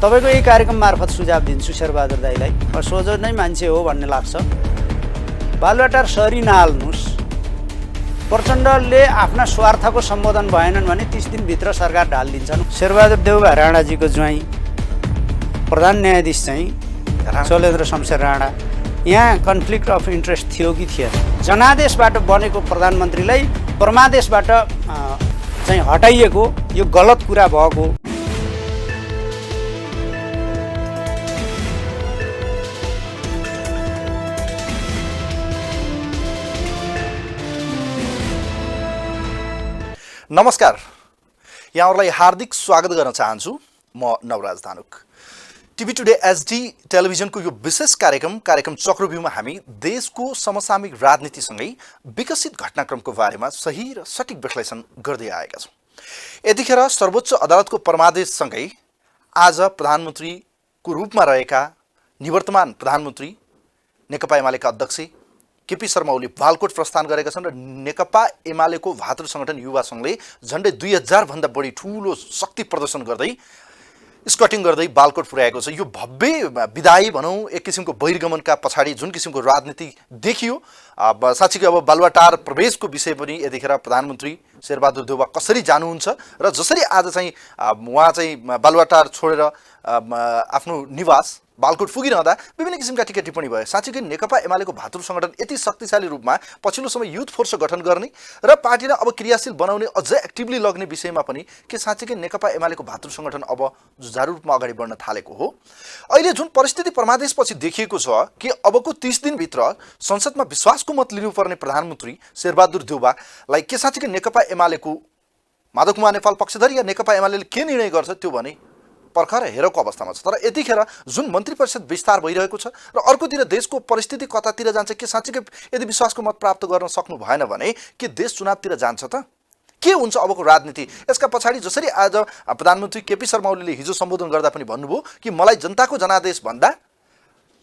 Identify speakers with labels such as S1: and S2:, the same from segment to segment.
S1: तपाईको यही कार्यक्रम मार्फत सुझाव दिन्छु शेरबहादुर दाइलाई। सोझो नै मान्छे हो भन्ने लाग्छ। बालुवाटार सरी नहाल्नुहोस्। प्रचण्डले आफ्ना स्वार्थको सम्बोधन भएनन् भने 30 दिनभित्र सरकार ढालिदिन्छन्। शेरबहादुर देउबा राणाजीको ज्वाइँ प्रधान न्यायाधीश चाहिँ शैलेन्द्र शमशेर राणा, यहाँ कन्फ्लिक्ट अफ इन्ट्रेस्ट थियो कि थिएन? जनादेशबाट बनेको प्रधानमन्त्रीलाई परमादेशबाट चाहिँ हटाइएको यो गलत कुरा भएको।
S2: नमस्कार, यहाँहरूलाई हार्दिक स्वागत गर्न चाहन्छु। म Navraj Dhanuk. TV today HD टेलिभिजनको यो विशेष कार्यक्रम चक्रव्यूहमा हामी देशको समसामयिक राजनीतिसँगै विकसित घटनाक्रमको बारेमा सही र सटिक विश्लेषण गर्दै आएका छौँ। यतिखेर सर्वोच्च अदालतको परमादेशसँगै आज प्रधानमन्त्रीको रूपमा रहेका निवर्तमान प्रधानमन्त्री नेकपा एमालेका अध्यक्ष केपी शर्मा ओली बालकोट प्रस्थान गरेका छन् र नेकपा एमालेको भातृ सङ्गठन युवा सङ्घले झन्डै 2000 भन्दा बढी ठुलो शक्ति प्रदर्शन गर्दै स्कटिङ गर्दै बालकोट पुर्याएको छ। यो भव्य विदाई भनौँ, एक किसिमको बहिर्गमनका पछाडि जुन किसिमको राजनीति देखियो, साँच्चीकै अब बालुवाटार प्रवेशको विषय पनि यतिखेर प्रधानमन्त्री शेरबहादुर देउबा कसरी जानुहुन्छ र जसरी आज चाहिँ उहाँ चाहिँ बालुवाटार छोडेर आफ्नो निवास बालकोट पुगिरहँदा विभिन्न किसिमका टिका टिप्पणी भयो। साँच्चीकै नेकपा एमालेको भातृ सङ्गठन यति शक्तिशाली रूपमा पछिल्लो समय युथ फोर्स गठन गर्ने र पार्टीलाई अब क्रियाशील बनाउने, अझै एक्टिभली लग्ने विषयमा पनि के साँच्चीकै नेकपा एमालेको भातृ सङ्गठन अब जुझारु रूपमा अगाडि बढ्न थालेको हो? अहिले जुन परिस्थिति परमादेशपछि देखिएको छ कि अबको 30 दिनभित्र संसदमा विश्वासको मत लिनुपर्ने प्रधानमन्त्री शेरबहादुर देउबालाई के साँच्चीकै नेकपा एमालेको माधव कुमार नेपाल पक्षधर या नेकपा एमाले के निर्णय गर्छ त्यो भने पर्खर हेरको अवस्थामा छ। तर यतिखेर जुन मन्त्री परिषद विस्तार भइरहेको छ र अर्कोतिर देशको परिस्थिति कतातिर जान्छ, के साँच्चीकै यदि विश्वासको मत प्राप्त गर्न सक्नु भएन भने के देश चुनावतिर जान्छ त? के हुन्छ अबको राजनीति? यसका पछाडि जसरी आज प्रधानमन्त्री केपी शर्मा ओलीले हिजो सम्बोधन गर्दा पनि भन्नुभयो कि मलाई जनताको जनादेश भन्दा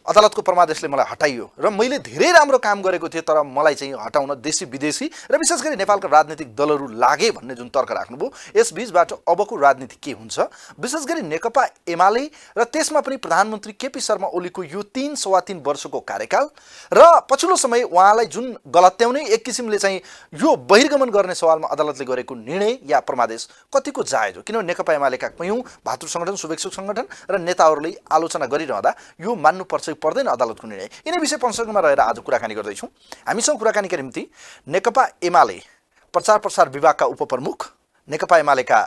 S2: अदालतको परमादेशले मलाई हटाइयो र मैले धेरै राम्रो काम गरेको थिएँ, तर मलाई चाहिँ हटाउन देशी विदेशी र विशेष गरी नेपालका राजनीतिक दलहरू लागे भन्ने जुन तर्क राख्नुभयो, यस बीचबाट अबको राजनीति के हुन्छ? विशेष गरी नेकपा एमाले र त्यसमा पनि प्रधानमन्त्री केपी शर्मा ओलीको यो 3.25 वर्षको कार्यकाल र पछिल्लो समय उहाँलाई जुन गलत्याउने एक किसिमले चाहिँ यो बहिर्गमन गर्ने सवालमा अदालतले गरेको निर्णय या परमादेश कतिको जायज हो? किनभने नेकपा एमालेका कयौँ भातृ सङ्गठन, शुभेच्छुक सङ्गठन र नेताहरूले आलोचना गरिरहँदा यो मान्नुपर्छ पर्दैन अदालतको निर्णय। यिनै विषय प्रसङ्गमा रहेर आज कुराकानी गर्दैछौँ। हामीसँग कुराकानीका निम्ति नेकपा एमाले प्रचार प्रसार विभागका उपप्रमुख, नेकपा एमालेका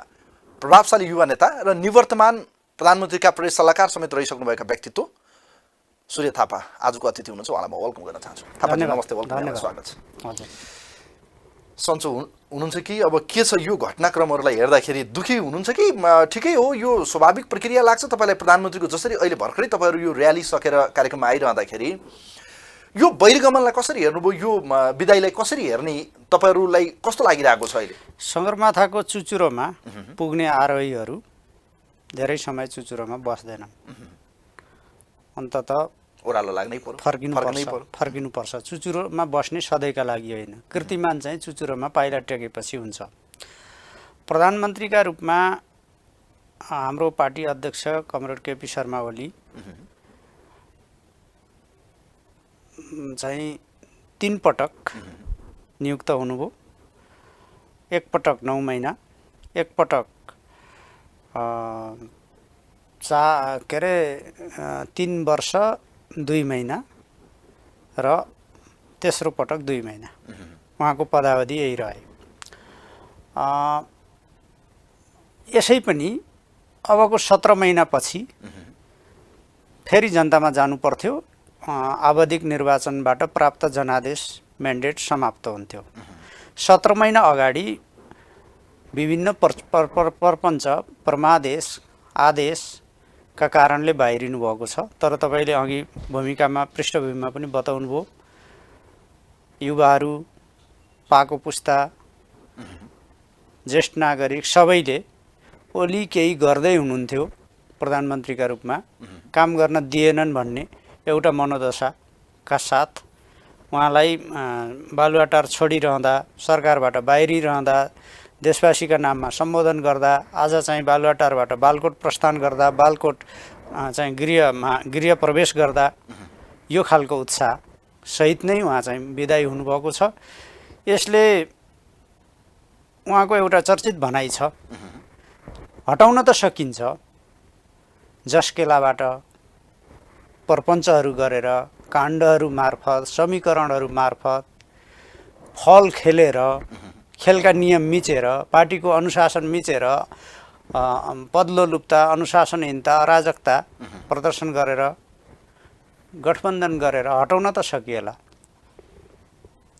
S2: प्रभावशाली युवा नेता र निवर्तमान प्रधानमन्त्रीका प्रेस सल्लाहकार समेत रहिसक्नुभएका व्यक्तित्व सूर्य थापा आजको अतिथि हुनुहुन्छ। उहाँलाई म वेलकम गर्न चाहन्छु। थापाजी नमस्ते, वेलकम, स्वागत छ। हजुर, सन्चो हुनुहुन्छ कि? अब के छ यो घटनाक्रमहरूलाई हेर्दाखेरि दुःखी हुनुहुन्छ कि ठिकै हो, यो स्वाभाविक प्रक्रिया लाग्छ तपाईँलाई? प्रधानमन्त्रीको जसरी अहिले भर्खरै तपाईँहरू यो र्याली सकेर कार्यक्रममा आइरहँदाखेरि यो बहिर्गमनलाई कसरी हेर्नुभयो, यो विदाईलाई कसरी हेर्ने तपाईँहरूलाई कस्तो लागिरहेको छ अहिले?
S1: सगरमाथाको चुचुरोमा पुग्ने आरोहीहरू धेरै समय चुचुरोमा बस्दैनन्, अन्ततः
S2: ओह्रालो लाग्नै पर्यो,
S1: फर्किनुपर्छ। चुचुरोमा बस्ने सधैँका लागि होइन, कीर्तिमान चाहिँ चुचुरोमा पाइला टेकेपछि हुन्छ। प्रधानमन्त्रीका रूपमा हाम्रो पार्टी अध्यक्ष कमरेड केपी शर्मा ओली चाहिँ 3 पटक नियुक्त हुनुभयो। एक पटक 9 महिना, एक पटक 3 वर्ष 2 महिना र तेस्रो पटक 2 महिना उहाँको पदावधि यही रह्यो। यसै पनि अबको 17 महिनापछि फेरि जनतामा जानु पर्थ्यो। आवधिक निर्वाचनबाट प्राप्त जनादेश म्यान्डेट समाप्त हुन्थ्यो। 17 महिना अगाडि विभिन्न प्रपञ्च, परमादेश, आदेशका कारणले बाहिरिनु भएको छ। तर तपाईँले अघि भूमिकामा पृष्ठभूमिमा पनि बताउनुभयो, युवाहरू, पाको पुस्ता, ज्येष्ठ नागरिक सबैले ओली केही गर्दै हुनुहुन्थ्यो प्रधानमन्त्रीका रूपमा, काम गर्न दिएनन् भन्ने एउटा मनोदशाका साथ उहाँलाई बालुवाटार छोडिरहँदा, सरकारबाट बाहिरिरहँदा देशवासीका नाममा सम्बोधन गर्दा आज चाहिँ बालुवाटारबाट बालकोट प्रस्थान गर्दा बालकोट चाहिँ गृह प्रवेश गर्दा यो खालको उत्साह सहित नै उहाँ चाहिँ बिदाई हुनुभएको छ। यसले उहाँको एउटा चर्चित भनाइ छ, हटाउन त सकिन्छ, जसकेलाबाट प्रपञ्चहरू गरेर काण्डहरू मार्फत समीकरणहरू मार्फत फल खेलेर खेलका नियम मिचेर पार्टीको अनुशासन मिचेर पदलोलुप्ता अनुशासनहीनता अराजकता प्रदर्शन गरेर गठबन्धन गरेर हटाउन त सकिएला।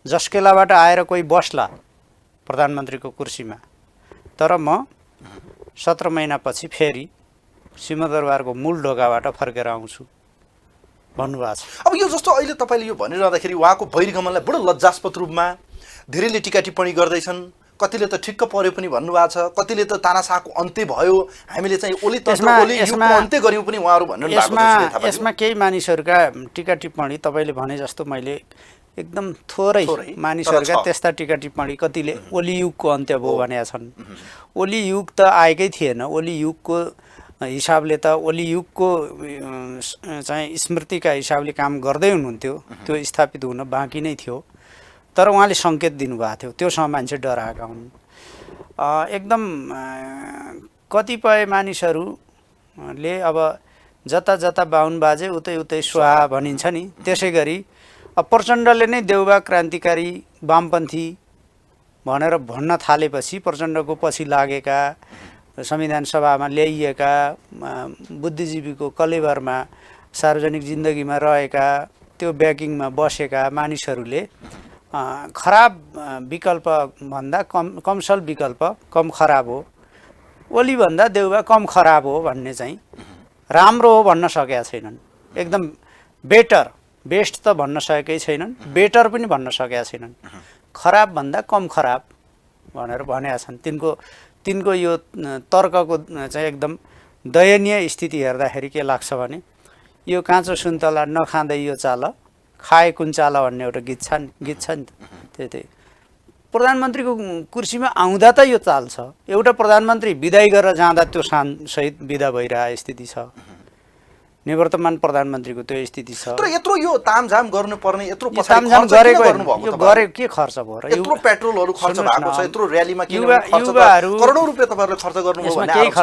S1: जसकेलाबाट आएर कोही बस्ला प्रधानमन्त्रीको कुर्सीमा, तर म 17 महिनापछि फेरि सिंहदरबारको मूल ढोकाबाट फर्केर आउँछु भन्नुभएको छ।
S2: अब यो जस्तो अहिले तपाईँले यो भनिरहँदाखेरि उहाँको बहिर्गमनलाई बडो लज्जास्पद रूपमा धेरैले टिका टिप्पणी गर्दैछन्, कतिले त ठिक्क पर्यो पनि भन्नुभएको छ, कतिले त तानाशाहको अन्त्य भयो, हामीले चाहिँ ओली युगको अन्त्य गर्यौँ पनि उहाँहरू भन्नु।
S1: यसमा केही मानिसहरूका टिका टिप्पणी तपाईँले भने जस्तो मैले एकदम थोरै मानिसहरूका त्यस्ता टिका टिप्पणी, कतिले ओली युगको अन्त्य भयो भनेका छन्। ओली युग त आएकै थिएन। ओली युगको हिसाबले त ओली युगको चाहिँ स्मृतिका हिसाबले काम गर्दै हुनुहुन्थ्यो, त्यो स्थापित हुन बाँकी नै थियो। तर उहाँले सङ्केत दिनुभएको थियो, त्योसँग मान्छे डराएका हुन्। एकदम कतिपय मानिसहरूले अब जता जता बाहुन बाजे उतै उतै स्वाहा भनिन्छ नि, त्यसै गरी अब प्रचण्डले नै देउबा क्रान्तिकारी वामपन्थी भनेर भन्न थालेपछि प्रचण्डको पछि लागेका संविधान सभामा ल्याइएका बुद्धिजीवीको कलेबरमा सार्वजनिक जिन्दगीमा रहेका त्यो ब्याकिङमा बसेका मानिसहरूले खराब विकल्प भन्दा कमसल विकल्प कम खराब हो, ओलीभन्दा देउबा कम खराब हो भन्ने चाहिँ राम्रो हो भन्न सकेका छैनन्। एकदम बेस्ट त भन्न सकेकै छैनन्, बेटर पनि भन्न सकेका छैनन्। खराब भन्दा कम खराब भनेर भनेका छन्। तिनको यो तर्कको चाहिँ एकदम दयनीय स्थिति हेर्दाखेरि के लाग्छ भने, यो काँचो सुन्तला नखाँदै यो चाल खाए कुन चाल भन्ने एउटा गीत छ नि त। त्यही प्रधानमन्त्रीको कुर्सीमा आउँदा त यो चाल छ, एउटा प्रधानमन्त्री बिदाई गरेर जाँदा त्यो सहित बिदा भइरहेको स्थिति छ। निवर्तमान प्रधानमन्त्रीको त्यो स्थिति छ।
S2: तर यत्रो यो तामझाम गर्नुपर्ने, यत्रो
S1: तामझाम गरेको यो गरे के खर्च भयो र?
S2: यत्रो पेट्रोलहरू खर्च भएको छ, यत्रो र्यालीमा करोडौं रुपैयाँ तपाईहरुले खर्च गर्नुभयो भन्ने आरोप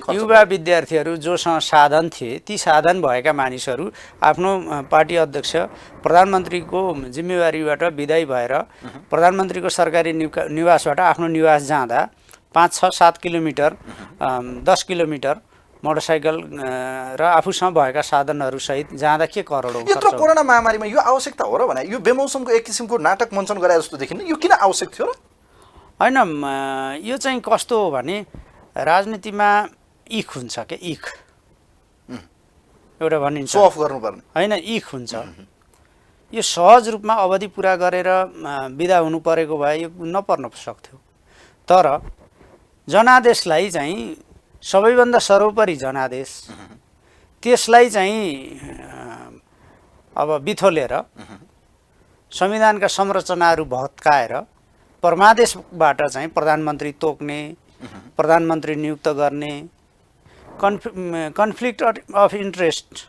S2: छ।
S1: युवा विद्यार्थीहरू जोसँग साधन थिए, ती साधन भएका मानिसहरू आफ्नो पार्टी अध्यक्ष प्रधानमन्त्रीको जिम्मेवारीबाट बिदाई भएर प्रधानमन्त्रीको सरकारी निवासबाट आफ्नो निवास जाँदा 5-6-7 किलोमिटर 10 किलोमिटर मोटरसाइकल र आफूसँग भएका साधनहरू सहित जाँदा के करोडौं खर्च?
S2: यत्रो कोरोना महामारीमा यो आवश्यकता हो र भने यो बेमौसमको एक किसिमको नाटक मञ्चन गरे जस्तो देखिन्न, यो किन आवश्यक थियो र?
S1: हैन, यो चाहिँ कस्तो हो भने राजनीतिमा इख हुन्छ के, इख एउटा भनिन्छ,
S2: सो अफ गर्नुपर्ने
S1: हैन, इख हुन्छ। यो सहज रूपमा अवधि पुरा गरेर बिदा हुनु परेको भए यो नपर्न सक्थ्यो। तर जनादेशलाई चाहिँ सबैभन्दा सर्वोपरि जनादेश, त्यसलाई चाहिँ अब बिथोलेर संविधानका संरचनाहरू भत्काएर परमादेशबाट चाहिँ प्रधानमन्त्री तोक्ने, प्रधानमन्त्री नियुक्त गर्ने, कन्फ्लिक्ट अफ इन्ट्रेस्ट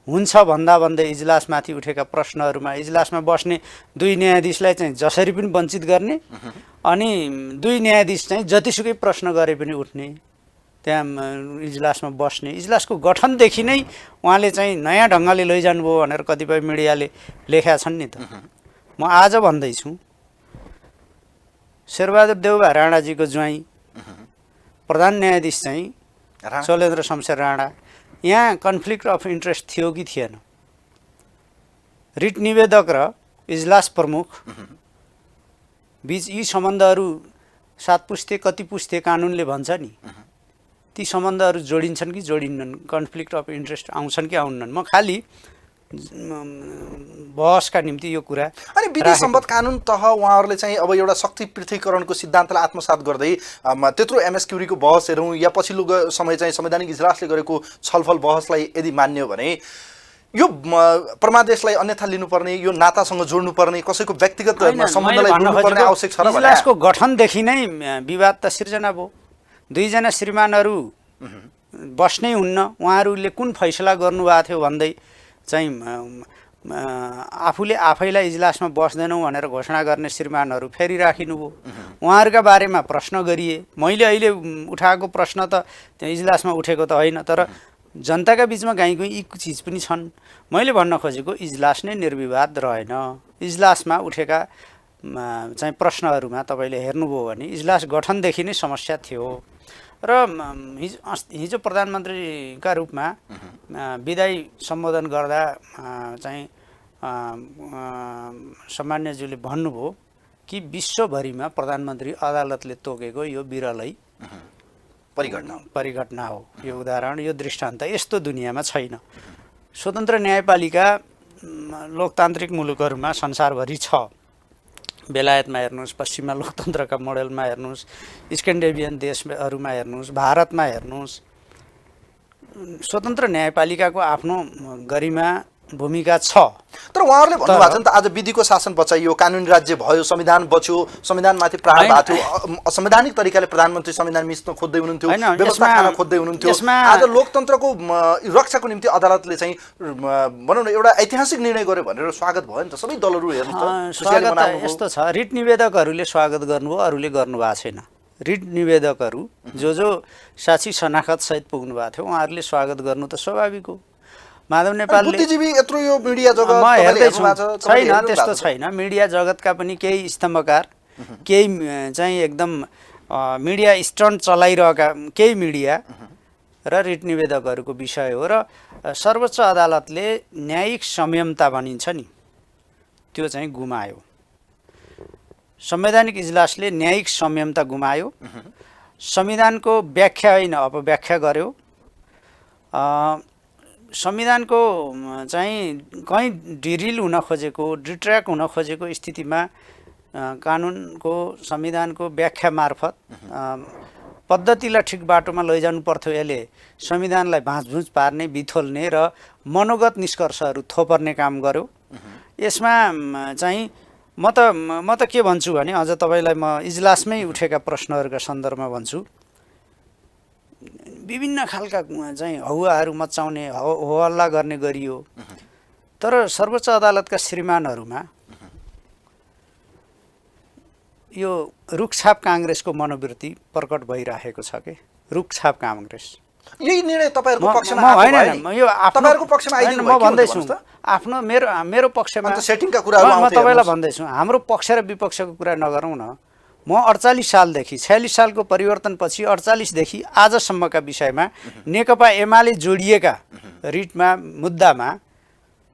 S1: हुन्छ भन्दै इजलासमाथि उठेका प्रश्नहरूमा इजलासमा बस्ने 2 न्यायाधीशलाई चाहिँ जसरी पनि वञ्चित गर्ने, अनि 2 न्यायाधीश चाहिँ जतिसुकै प्रश्न गरे पनि उठ्ने, त्यहाँ इजलासमा बस्ने। इजलासको गठनदेखि नै उहाँले चाहिँ नयाँ ढङ्गले लैजानुभयो भनेर कतिपय मिडियाले लेखेका छन् नि त। म आज भन्दैछु, शेरबहादुर देउबा राणाजीको ज्वाइँ प्रधान न्यायाधीश चाहिँ शैलेन्द्र शमशेर राणा, यहाँ कन्फ्लिक्ट अफ इन्ट्रेस्ट थियो कि थिएन? रिट निवेदक र इजलास प्रमुख बीच यी सम्बन्धहरू 7 पुस्ते कति पुस्ते कानुनले भन्छ नि, ती सम्बन्धहरू जोडिन्छन् कि जोडिन्नन्? कन्फ्लिक्ट अफ इन्ट्रेस्ट आउँछन् कि आउन्नन्? म खालि बहसका निम्ति यो कुरा।
S2: अनि विधि सम्बद्ध कानुन तह उहाँहरूले चाहिँ अब एउटा शक्ति पृथकीकरणको सिद्धान्तलाई आत्मसात गर्दै त्यत्रो एमएस क्युरीको बहस हेरौँ या पछिल्लो समय चाहिँ संवैधानिक इजलासले गरेको छलफल बहसलाई यदि मान्यो भने यो परमादेशलाई अन्यथा लिनुपर्ने, यो नातासँग जोड्नुपर्ने, कसैको व्यक्तिगत सम्बन्धलाई जोड्नुपर्ने आवश्यक छ र भने
S1: इजलासको गठनदेखि नै विवाद त सिर्जना भयो। दुईजना श्रीमानहरू बस्नै हुन्न, उहाँहरूले कुन फैसला गर्नुभएको थियो भन्दै चाहिँ आफूले आफैलाई इजलासमा बस्दैनौँ भनेर घोषणा गर्ने श्रीमानहरू फेरि राखिनुभयो। उहाँहरूका बारेमा प्रश्न गरिए। मैले अहिले उठाएको प्रश्न त त्यहाँ इजलासमा उठेको त होइन, तर जनताका बिचमा गाई गुई यी चिज पनि छन्। मैले भन्न खोजेको इजलास नै निर्विवाद रहेन। इजलासमा उठेका चाहिँ प्रश्नहरूमा तपाईँले हेर्नुभयो भने इजलास गठनदेखि नै समस्या थियो र हिजो प्रधानमन्त्रीका रूपमा विदाई सम्बोधन गर्दा चाहिँ सम्मान्यज्यूले भन्नुभयो कि विश्वभरिमा प्रधानमन्त्री अदालतले तोकेको यो बिरलै परिघटना हो। यो उदाहरण, यो दृष्टान्त यस्तो दुनियाँमा छैन। स्वतन्त्र न्यायपालिका लोकतान्त्रिक मुलुकहरूमा संसारभरि छ। बेलायतमा हेर्नुहोस्, पश्चिममा लोकतन्त्रका मोडेलमा हेर्नुहोस्, स्क्यान्डिनेभियन देशहरूमा हेर्नुहोस्, भारतमा हेर्नुहोस्, स्वतन्त्र न्यायपालिकाको आफ्नो गरिमा भूमिका छ।
S2: तर उहाँहरूले भन्नुभएको छ नि त, आज विधिको शासन बचाइयो, कानुनी राज्य भयो, संविधान बच्यो, संविधानमाथि प्रहार भएको थियो, असंवैधानिक तरिकाले प्रधानमन्त्री संविधान मिच्न खोज्दै हुनुहुन्थ्यो, व्यवस्था खान खोज्दै हुनुहुन्थ्यो। आज लोकतन्त्रको रक्षाको निम्ति अदालतले चाहिँ भनौँ न एउटा ऐतिहासिक निर्णय गर्यो भनेर स्वागत भयो नि त। सबै दलहरू हेर्नु
S1: स्वागत यस्तो छ, रिट निवेदकहरूले स्वागत गर्नुभयो, अरूले गर्नुभएको छैन। रिट निवेदकहरू जो साक्षी शनाखत सहित पुग्नु भएको थियो उहाँहरूले स्वागत गर्नु त स्वाभाविक हो। माधव नेपालले
S2: बुद्धिजीवी यत्रो यो मिडिया जगत
S1: म हेर्दैछु छैन, त्यस्तो छैन। मिडिया जगतका पनि केही स्तम्भकार, केही चाहिँ एकदम मिडिया स्टन्ट चलाइरहेका केही मिडिया र रिट निवेदकहरूको विषय हो। र सर्वोच्च अदालतले न्यायिक संयमता भनिन्छ नि, त्यो चाहिँ गुमायो। संवैधानिक इजलासले न्यायिक संयमता गुमायो। संविधानको व्याख्या होइन अपव्याख्या गर्यो। संविधानको चाहिँ कहीँ डिरिल हुन खोजेको, डिट्र्याक हुन खोजेको स्थितिमा कानुनको संविधानको व्याख्या मार्फत पद्धतिलाई ठिक बाटोमा लैजानु पर्थ्यो। यसले संविधानलाई भाँचभुँच पार्ने, बिथोल्ने र मनोगत निष्कर्षहरू थोपर्ने काम गर्यो। यसमा चाहिँ म त के भन्छु भने, अझ तपाईँलाई म इजलासमै उठेका प्रश्नहरूका सन्दर्भमा भन्छु, विभिन्न खालका चाहिँ हौवाहरू मचाउने, होहल्ला गर्ने गरियो। तर सर्वोच्च अदालतका श्रीमानहरूमा यो रुखछाप काङ्ग्रेसको मनोवृत्ति प्रकट भइरहेको छ के। रुखछाप काङ्ग्रेस
S2: यही निर्णय तपाईँहरूको पक्षमा
S1: होइन, यो
S2: तपाईँहरूको पक्षमा आइदिनु
S1: म भन्दैछु आफ्नो मेरो पक्षमा
S2: सेटिङका कुराहरू
S1: म तपाईँलाई भन्दैछु। हाम्रो पक्ष र विपक्षको कुरा नगरौँ न। म 48 सालदेखि 46 सालको परिवर्तनपछि 48देखि आजसम्मका विषयमा नेकपा एमाले जोडिएका रिटमा मुद्दामा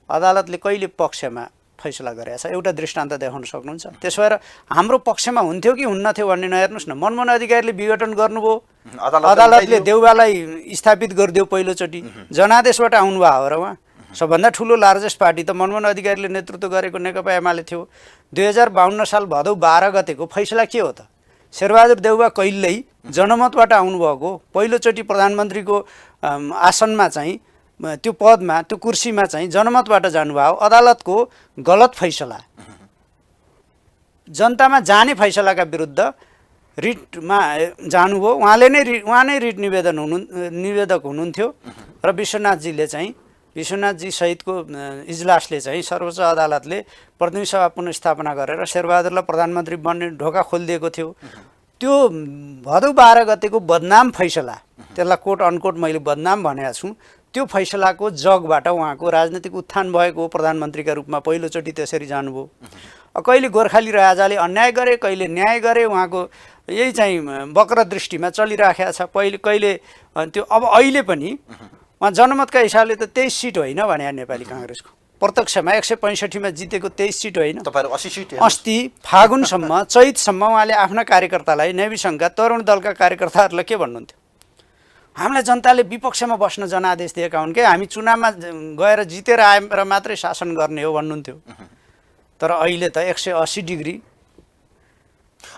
S1: अदालतले कहिले पक्षमा फैसला गरेको छ एउटा दृष्टान्त देखाउन सक्नुहुन्छ? त्यसो भएर हाम्रो पक्षमा हुन्थ्यो कि हुन्नथ्यो भन्ने नहेर्नुहोस् न। मनमोहन अधिकारीले विघटन गर्नुभयो, अदालतले देउबालाई स्थापित गरिदियो पहिलोचोटि, जनादेशबाट आउनुभयो हो र उहाँ। सबभन्दा ठुलो लार्जेस्ट पार्टी त मनमोहन अधिकारीले नेतृत्व गरेको नेकपा एमाले थियो। 2052 साल भदौ 12 गतेको फैसला के हो त? शेरबहादुर देउबा कहिल्यै जनमतबाट आउनुभएको, पहिलोचोटि प्रधानमन्त्रीको आसनमा चाहिँ त्यो पदमा, त्यो कुर्सीमा चाहिँ जनमतबाट जानुभयो। अदालतको गलत फैसला, जनतामा जाने फैसलाका विरुद्ध रिटमा जानुभयो। उहाँ नै रिट निवेदक हुनुहुन्थ्यो र विश्वनाथजीले चाहिँ विश्वनाथजी सहितको इजलासले चाहिँ सर्वोच्च अदालतले प्रतिनिधि सभा पुनर्स्थापना गरेर शेरबहादुरलाई प्रधानमन्त्री बन्ने ढोका खोलिदिएको थियो। त्यो भदौ 12 गतेको बदनाम फैसला, त्यसलाई कोट अनकोट मैले बदनाम भनेको छु, त्यो फैसलाको जगबाट उहाँको राजनीतिक उत्थान भएको, प्रधानमन्त्रीका रूपमा पहिलोचोटि त्यसरी जानुभयो। कहिले गोर्खाली राजाले अन्याय गरे, कहिले न्याय गरे, उहाँको यही चाहिँ वक्र दृष्टिमा चलिराखेको छ। कहिले त्यो अब अहिले पनि उहाँ जनमतका हिसाबले त 23 सिट होइन भने नेपाली काङ्ग्रेसको प्रत्यक्षमा 165मा जितेको 23 सिट होइन,
S2: तपाईहरु 80 सिट।
S1: अस्ति फागुनसम्म चैतसम्म उहाँले आफ्ना कार्यकर्तालाई, नेवी सङ्घका तरुण दलका कार्यकर्ताहरूलाई के भन्नुहुन्थ्यो? हामीलाई जनताले विपक्षमा बस्न जनादेश दिएका हुन् कि हामी चुनावमा गएर जितेर आएर मात्रै शासन गर्ने हो भन्नुहुन्थ्यो। तर अहिले त 180 डिग्री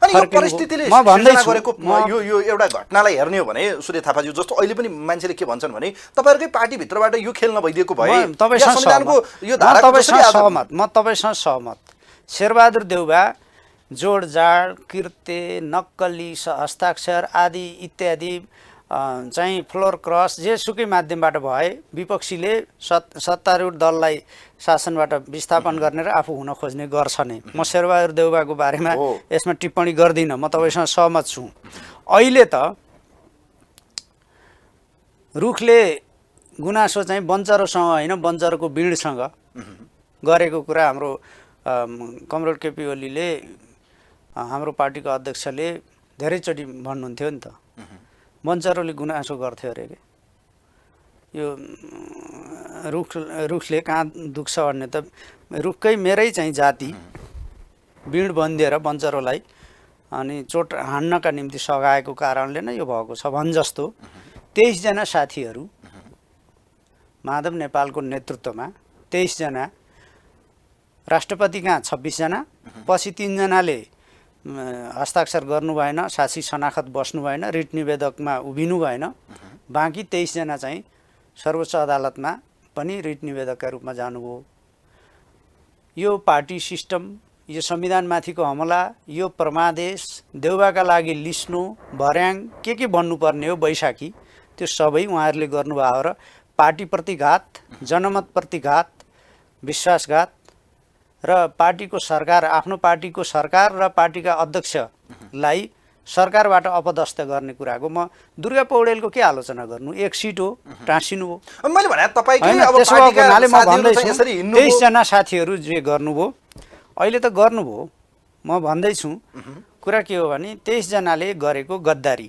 S2: अनि यो
S1: फर्किनु भयो।
S2: परिस्थितिले
S1: म भन्दैछु,
S2: सिर्जना गरेको यो एउटा घटनालाई हेर्ने हो भने सूर्य थापाज्यू जस्तो अहिले पनि मान्छेले के भन्छन् भने तपाईँहरूकै पार्टीभित्रबाट यो खेल नभइदिएको भए
S1: म तपाईँसँग
S2: संविधानको यो
S1: सहमत।
S2: धाराको
S1: म
S2: जसरी आज-
S1: तपाईँसँग सहमत। शेरबहादुर देउबा जोडजाड कृत्य नक्कली हस्ताक्षर आदि इत्यादि चाहिँ फ्लोर क्रस जेसुकै माध्यमबाट भए विपक्षीले सत्तारूढ दललाई शासनबाट विस्थापन गर्ने र आफू हुन खोज्ने गर्छ नै। म शेरबहादुर देउबाको बारेमा यसमा टिप्पणी गर्दिनँ, म तपाईँसँग सहमत छु। अहिले त रुखले गुनासो चाहिँ बन्चरोसँग होइन बन्चरोको बिँडसँग गरेको कुरा हाम्रो कमरेड केपी ओलीले हाम्रो पार्टीको अध्यक्षले धेरैचोटि भन्नुहुन्थ्यो नि त। बन्चरोले गुनासो गर्थ्यो अरे के यो रुखले कहाँ दुख्छ भन्ने त रुखकै मेरै चाहिँ जाति बिँड बन्दिएर बन्चरोलाई अनि चोट हान्नका निम्ति सघाएको कारणले नै यो भएको छ भन् जस्तो 23 जना साथीहरू माधव नेपालको नेतृत्वमा 23 जना राष्ट्रपति कहाँ 26 जना पछि 3 जनाले हस्ताक्षर गर्नु भएन, साक्षी शनाखत बस्नु भएन, रिट निवेदकमा उभिनु भएन, बाँकी 23 जना चाहिँ सर्वोच्च अदालतमा पनि रिट निवेदकका रूपमा जानुभयो। यो पार्टी सिस्टम, यो संविधानमाथिको हमला, यो परमादेश, देउबाका लागि लिस्नु भर्याङ के भन्नुपर्ने हो बैशाखी, त्यो सबै उहाँहरूले गर्नुभयो र पार्टीप्रति घात, जनमतप्रति घात, विश्वासघात र पार्टीको सरकार, आफ्नो पार्टीको सरकार र पार्टीका अध्यक्षलाई सरकारबाट अपदस्थ गर्ने कुराको म दुर्गा पौडेलको के आलोचना गर्नु, एक सिट हो टाँसिनु हो।
S2: मैले भने तपाईँकै
S1: हैन,
S2: अब
S1: त्यसो
S2: पार्टीका
S1: हुनाले म
S2: साथीहरू
S1: भन्दैछु
S2: चाहिँ यसरी हिँड्नु
S1: 23 जना साथीहरू जे गर्नुभयो अहिले त गर्नुभयो। म भन्दैछु कुरा के हो भने 23 जनाले गरेको गद्दारी,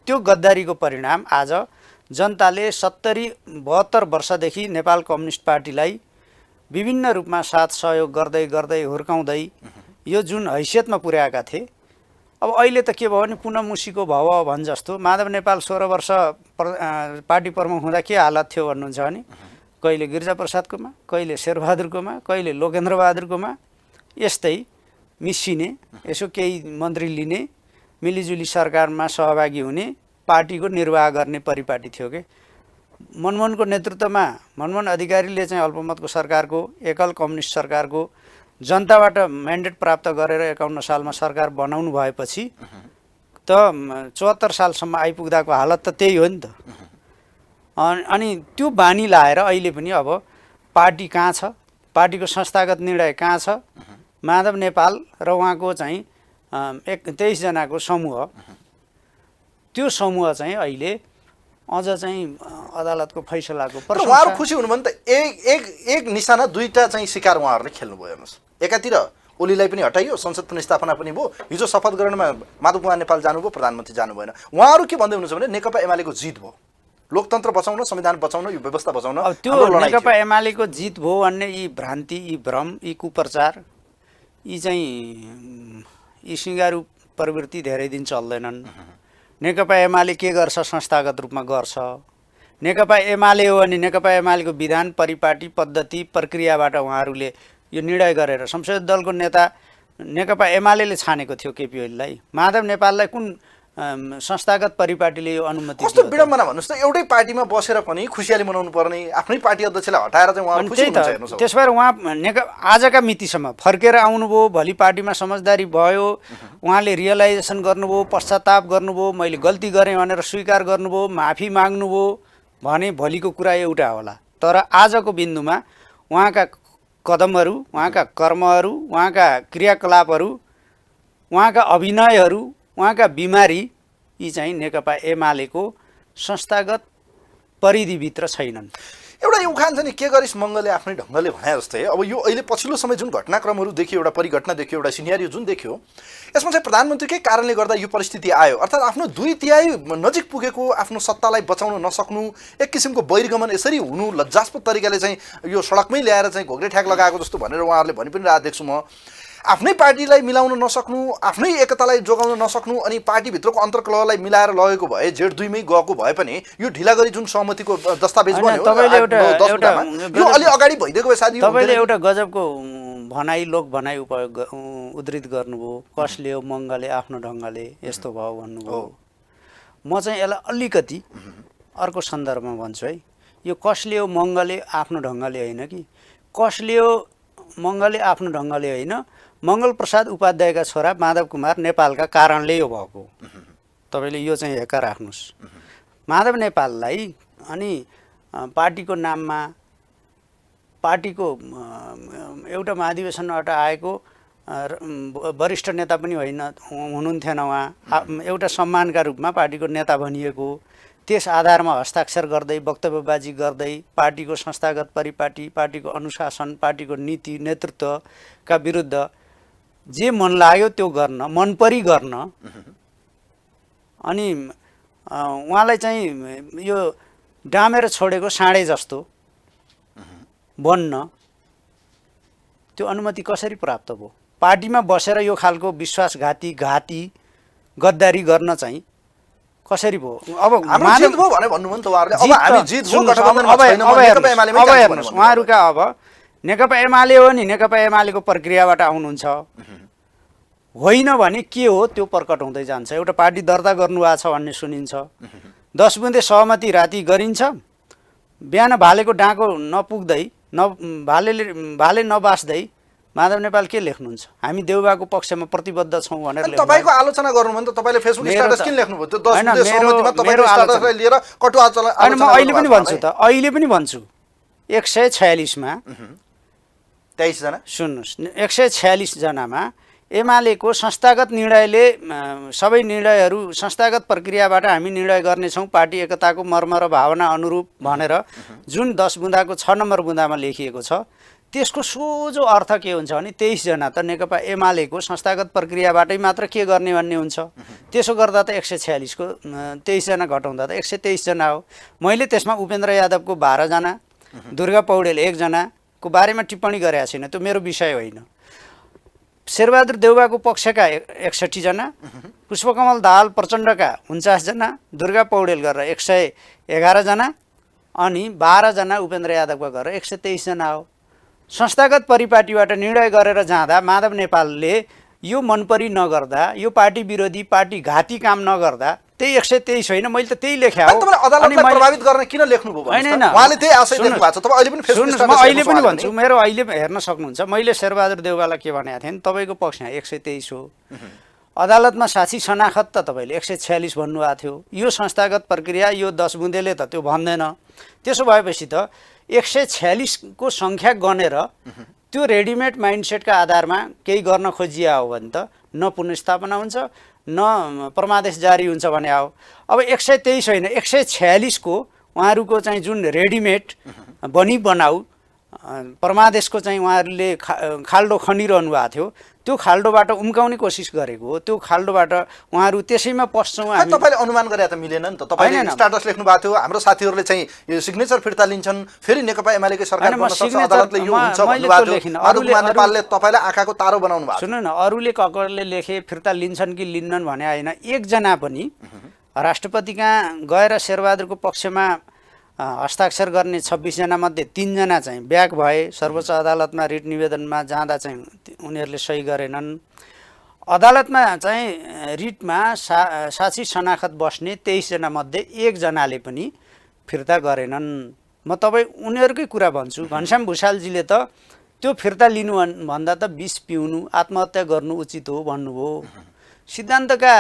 S1: त्यो गद्दारीको परिणाम आज जनताले 72 वर्षदेखि नेपाल कम्युनिस्ट पार्टीलाई विभिन्न रूपमा साथ सहयोग गर्दै गर्दै हुर्काउँदै यो जुन हैसियतमा पुर्याएका थिए, अब अहिले त के भयो भने पुनः मुसीको भव भन् जस्तो। माधव नेपाल 16 वर्ष पार्टी प्रमुख हुँदा के हालत थियो भन्नुहुन्छ भने कहिले गिरिजाप्रसादकोमा, कहिले शेरबहादुरकोमा, कहिले लोकेन्द्रबहादुरकोमा यस्तै मिसिने, यसो केही मन्त्री लिने, मिलिजुली सरकारमा सहभागी हुने, पार्टीको निर्वाह गर्ने परिपाटी थियो के। मनमोहनको नेतृत्वमा मनमोहन अधिकारीले चाहिँ अल्पमतको सरकारको, एकल कम्युनिस्ट सरकारको जनताबाट म्यान्डेट प्राप्त गरेर 51 सालमा सरकार बनाउनु भएपछि त 74 सालसम्म आइपुग्दाको हालत त त्यही हो नि त। अनि त्यो बानी लाएर अहिले पनि अब पार्टी कहाँ छ, पार्टीको संस्थागत निर्णय कहाँ छ, माधव नेपाल र उहाँको चाहिँ 23 जनाको समूह, त्यो समूह चाहिँ अहिले अझ चाहिँ अदालतको फैसलाको
S2: उहाँहरू खुसी हुनु भने त एक निशाना दुईटा चाहिँ शिकार उहाँहरूले खेल्नुभयो। हेर्नुहोस्, एकातिर ओलीलाई पनि हटाइयो, संसद पुनर्स्थापना पनि भयो, हिजो शपथ ग्रहणमा माधव कुमार नेपाल जानुभयो, प्रधानमन्त्री जानु भएन। उहाँहरू के भन्दै हुनुहुन्छ भने नेकपा एमालेको जित भयो, लोकतन्त्र बचाउन, संविधान बचाउन, यो व्यवस्था बचाउन
S1: त्यो नेकपा एमालेको जित भयो भन्ने यी भ्रान्ति, यी भ्रम, यी कुप्रचार, यी चाहिँ यी सिँगारू प्रवृत्ति धेरै दिन चल्दैनन्। नेकपा एमाले के गर्छ, संस्थागत रूपमा गर्छ। नेकपा एमाले हो भने नेकपा एमालेको विधान, परिपाटी, पद्धति, प्रक्रियाबाट उहाँहरूले यो निर्णय गरेर संसदीय दलको नेता नेकपा एमाले छानेको थियो केपी ओलीलाई। माधव नेपाललाई कुन संस्थागत परिपाटीले यो अनुमति
S2: कस्तो विडम्बना भन्नुहोस् त, एउटै पार्टीमा बसेर पनि खुसियाली मनाउनु पर्ने, आफ्नै पार्टी अध्यक्षलाई हटाएर चाहिँ उहाँ खुसी हुनुहुन्छ। हेर्नुहोस्,
S1: त्यस भएर उहाँ आजका मितिसम्म फर्केर आउनुभयो, भोलि पार्टीमा समझदारी भयो, उहाँले रियलाइजेसन गर्नुभयो, पश्चाताप गर्नुभयो, मैले गल्ती गरेँ भनेर स्वीकार गर्नुभयो, माफी माग्नुभयो भने भोलिको कुरा एउटा होला। तर आजको बिन्दुमा उहाँका कदमहरू, उहाँका कर्महरू, उहाँका क्रियाकलापहरू, उहाँका अभिनयहरू, उहाँका बिमारी यी चाहिँ नेकपा एमालेको संस्थागत परिधिभित्र छैनन्।
S2: एउटा उखान छ नि, के गरिस् मङ्गलले आफ्नै ढङ्गले भने जस्तै। अब यो अहिले पछिल्लो समय जुन घटनाक्रमहरू देखियो, एउटा परिघटना देखियो, एउटा सिनेरियो जुन देखियो, यसमा चाहिँ प्रधानमन्त्रीकै कारणले गर्दा यो परिस्थिति आयो। अर्थात् आफ्नो 2/3 नजिक पुगेको आफ्नो सत्तालाई बचाउन नसक्नु, एक किसिमको बहिर्गमन यसरी हुनु, लज्जास्पद तरिकाले चाहिँ यो सडकमै ल्याएर चाहिँ घोग्रे ठ्याक लगाएको जस्तो भनेर उहाँहरूले भनि पनि रहेको देख्छु म। आफ्नै पार्टीलाई मिलाउन नसक्नु, आफ्नै एकतालाई जोगाउन नसक्नु, अनि पार्टीभित्रको अन्तर्कलहलाई मिलाएर लगेको भए, Z2मै गएको भए पनि यो ढिला गरी जुन सहमतिको दस्तावेज बन्यो, यो अलि अगाडि भइदिएको भए साथी।
S1: तपाईँले एउटा गजबको भनाइ, लोक भनाइ उपयोग उद्धृत गर्नुभयो, कसले हो मङ्गले आफ्नो ढङ्गले यस्तो भयो भन्नुभयो। म चाहिँ यसलाई अलिकति अर्को सन्दर्भमा भन्छु है। यो कसले हो मङ्गले आफ्नो ढङ्गले होइन कि, कसले हो मङ्गले आफ्नो ढङ्गले होइन, मङ्गल प्रसाद उपाध्यायका छोरा माधव कुमार नेपालका कारणले यो भएको। तपाईँले यो चाहिँ हेक्का राख्नुहोस्। माधव नेपाललाई अनि पार्टीको नाममा पार्टीको एउटा महाधिवेशनबाट आएको वरिष्ठ नेता पनि होइन हुनुहुन्थेन उहाँ, एउटा सम्मानका रूपमा पार्टीको नेता भनिएको, त्यस आधारमा हस्ताक्षर गर्दै वक्तव्यबाजी गर्दै पार्टीको संस्थागत परिपाटी, पार्टीको अनुशासन, पार्टीको नीति नेतृत्वका विरुद्ध जे मन लाग्यो त्यो गर्न, मनपरी गर्न, अनि उहाँलाई चाहिँ यो डामेर छोडेको साँडे जस्तो बन्न त्यो अनुमति कसरी प्राप्त भयो? पार्टीमा बसेर यो खालको विश्वासघाती घाती गद्दारी गर्न चाहिँ कसरी भयो? अब उहाँहरूका अब नेकपा एमाले हो नि, नेकपा एमालेको प्रक्रियाबाट आउनुहुन्छ होइन भने के हो त्यो प्रकट हुँदै जान्छ। एउटा पार्टी दर्ता गर्नुभएको छ भन्ने सुनिन्छ, 10 बुँदे सहमति राति गरिन्छ, बिहान भालेको डाँको नपुग्दै भाले नबास्दै माधव नेपाल के लेख्नुहुन्छ? हामी देउबाको पक्षमा प्रतिबद्ध छौँ भनेर
S2: तपाईको आलोचना गर्नुभयो नि त, तपाईले फेसबुक स्ट्याटस किन लेख्नुभयो? त्यो 10 बुँदे सहमतिमा तपाईको स्ट्याटसलाई लिएर कटु आलोचना।
S1: हैन, म अहिले पनि भन्छु त, अहिले पनि भन्छु 146 मा
S2: 23 जना,
S1: सुन्नुस्, 146 जनामा एमालेको संस्थागत निर्णयले सबै निर्णयहरू संस्थागत प्रक्रियाबाट हामी निर्णय गर्नेछौँ पार्टी एकताको मर्म र भावना अनुरूप भनेर जुन 10 बुँदाको 6 नम्बर बुँदामा लेखिएको छ, त्यसको सोझो अर्थ के हुन्छ भने 23 जना त नेकपा एमालेको संस्थागत प्रक्रियाबाटै मात्र के गर्ने भन्ने हुन्छ। त्यसो गर्दा त 146 को 23 जना घटाउँदा त 123 जना हो। मैले त्यसमा उपेन्द्र यादवको 12 जना, दुर्गा पौडेल 1 जनाको बारेमा टिप्पणी गरेको छैन, त्यो मेरो विषय होइन। शेरबहादुर देउबाको पक्षका 61 जना, पुष्पकमल दाहाल प्रचण्डका 49 जना, दुर्गा पौडेल गरेर 111 जना अनि 12 जना उपेन्द्र यादवका गरेर 123 जना हो। संस्थागत परिपाटीबाट निर्णय गरेर जाँदा माधव नेपालले यो मनपरी नगर्दा, यो पार्टी विरोधी पार्टी घाती काम नगर्दा त्यही 123 होइन, मैले त त्यही लेखे हो।
S2: तपाईले अदालतलाई प्रभावित गर्न किन लेख्नुभयो भन्नुस् त? उहाँले त्यही आशय देख्नु भएको छ। तपाई अहिले पनि फेसबुक स्ट्याटस,
S1: म अहिले पनि भन्छु, मेरो अहिले हेर्न सक्नुहुन्छ, मैले शेरबहादुर देउबालाई के भनेको थिएँ? तपाईको पक्षमा 123 हो, अदालतमा साक्षी शनाखत त तपाईले 146 भन्नुभएको थियो। यो संस्थागत प्रक्रिया, यो 10 बुँदेले त त्यो भन्दैन। त्यसो भएपछि त 146 को सङ्ख्या गनेर त्यो रेडिमेड माइन्डसेटका आधारमा केही गर्न खोजिया हो भने त न पुनर्स्थापना हुन्छ न परमादेश जारी हुन्छ भने हो। अब 123 होइन, 146 को उहाँहरूको चाहिँ जुन रेडिमेड बनाऊ परमादेशको चाहिँ उहाँहरूले खाल्डो खनिरहनु भएको थियो, त्यो खाल्डोबाट उम्काउने कोसिस गरेको हो। त्यो खाल्डोबाट उहाँहरू त्यसैमा पस्छौँ हामी।
S2: तपाईले अनुमान गरे त मिलेन नि त? तपाईले स्ट्याटस लेख्नु भएको थियो, हाम्रो साथीहरूले चाहिँ यो सिग्नेचर फिर्ता लिन्छन्, फेरि नेकपा एमालेकै सरकार बन्न सक्छ, अदालतले यो हुन्छ भन्नुभएको थियो। अरूले नेपालले तपाईलाई आँखाको तारो बनाउनु भएको।
S1: सुन्नु न, अरूले ककरले लेखे फिर्ता लिन्छन् कि लिन्नन् भने होइन, एकजना पनि राष्ट्रपतिकहाँ गएर शेरबहादुरको पक्षमा हस्ताक्षर गर्ने 26 जना मध्ये 3 जना चाहिँ ब्याक भए। सर्वोच्च अदालतमा रिट निवेदनमा जाँदा चाहिँ उनीहरूले सही गरेनन्। अदालतमा चाहिँ रिटमा साक्षी शनाखत बस्ने 23 जना मध्ये 1 जनाले पनि फिर्ता गरेनन्। म तपाईँ उनीहरूकै कुरा भन्छु। घनश्याम भुषालजीले त त्यो फिर्ता लिनु भन्दा त विष पिउनु, आत्महत्या गर्नु उचित हो भन्नुभयो। सिद्धान्तका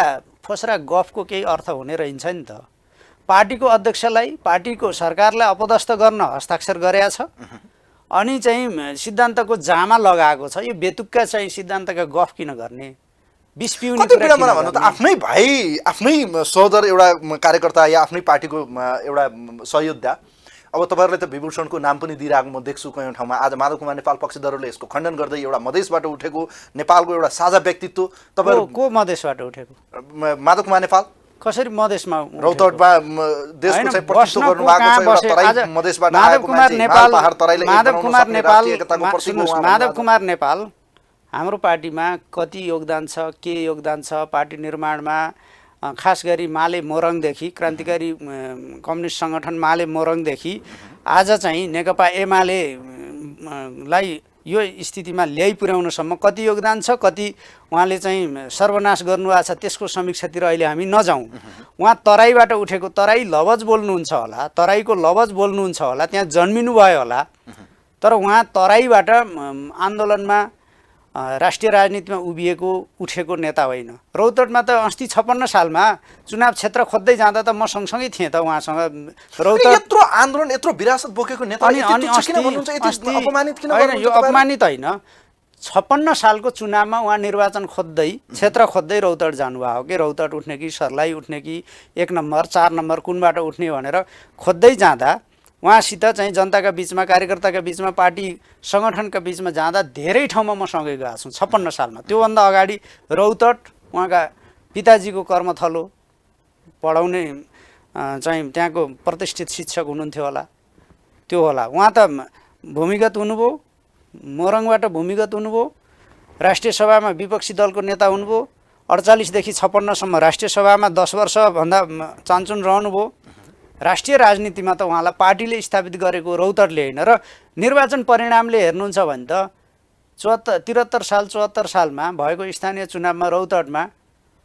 S1: फोस्रा गफको केही अर्थ हुने रहन्छ नि त। पार्टीको अध्यक्षलाई, पार्टीको सरकारलाई अपदस्थ गर्न हस्ताक्षर गरेका छ अनि चाहिँ सिद्धान्तको जामा लगाएको छ। यो बेतुक्का चाहिँ सिद्धान्तका गफ किन गर्ने? विष पिउने कुरा किन
S2: भन्नु त? आफ्नै भाइ, आफ्नै सहोदर, एउटा कार्यकर्ता या आफ्नै पार्टीको एउटा सहयोद्धा, अब तपाईहरुले त विभूषणको नाम पनि दिइरहेको म देख्छु कयौं ठाउँमा। आज माधव कुमार नेपाल पक्षधरहरूले यसको खण्डन गर्दै एउटा मधेसबाट उठेको नेपालको एउटा साझा व्यक्तित्व, तपाईहरु
S1: को मधेसबाट उठेको?
S2: माधव कुमार नेपाल
S1: कसरी मधेसमा
S2: रौतहटमा देशको चाहिँ प्रतिनिधित्व गर्नु भएको छ। एउटा तराई मधेसबाट आएको मान्छे, नेपाल पहाड तराईले
S1: माधव कुमार नेपाल हाम्रो पार्टीमा कति योगदान छ, के योगदान छ पार्टी निर्माणमा, खास गरी माले मोरङदेखि, क्रान्तिकारी कम्युनिस्ट सङ्गठन माले मोरङदेखि आज चाहिँ नेकपा एमालेलाई यो स्थितिमा ल्याइ पुर्याउनसम्म कति योगदान छ, कति उहाँले चाहिँ सर्वनाश गर्नुभएको छ त्यसको समीक्षातिर अहिले हामी नजाउँ। उहाँ तराईबाट उठेको, तराई लवज बोल्नुहुन्छ होला, तराईको लवज बोल्नुहुन्छ होला, त्यहाँ जन्मिनु भयो होला, तर उहाँ तराईबाट आन्दोलनमा राष्ट्रिय राजनीतिमा उभिएको उठेको नेता होइन। रौतहटमा त अस्ति 56 सालमा चुनाव क्षेत्र खोज्दै जाँदा त म सँगसँगै थिएँ त उहाँसँग। रौतहट
S2: यत्रो आन्दोलन यत्रो विरासत बोकेको नेता
S1: यो अपमानित होइन। 56 सालको चुनावमा उहाँ निर्वाचन खोज्दै क्षेत्र खोज्दै रौतहट जानुभएको हो कि रौतहट उठ्ने कि सर्लाही उठ्ने कि 1 नम्बर 4 नम्बर कुनबाट उठ्ने भनेर खोज्दै जाँदा उहाँसित चाहिँ जनताका बिचमा, कार्यकर्ताका बिचमा, पार्टी सङ्गठनका बिचमा जाँदा धेरै ठाउँमा म सँगै गएको छु 56 सालमा। त्योभन्दा अगाडि रौतहट उहाँका पिताजीको कर्मथलो, पढाउने चाहिँ त्यहाँको प्रतिष्ठित शिक्षक हुनुहुन्थ्यो होला, त्यो होला। उहाँ त भूमिगत हुनुभयो, मोरङबाट भूमिगत हुनुभयो, राष्ट्रिय सभामा विपक्षी दलको नेता हुनुभयो, 48 देखि 56 सम्म राष्ट्रिय सभामा 10 वर्षभन्दा चान्चुन रहनुभयो। राष्ट्रिय राजनीतिमा त उहाँलाई पार्टीले स्थापित गरेको रौतहटले होइन। र निर्वाचन परिणामले हेर्नुहुन्छ भने त 73 साल 74 सालमा भएको स्थानीय चुनावमा रौतहटमा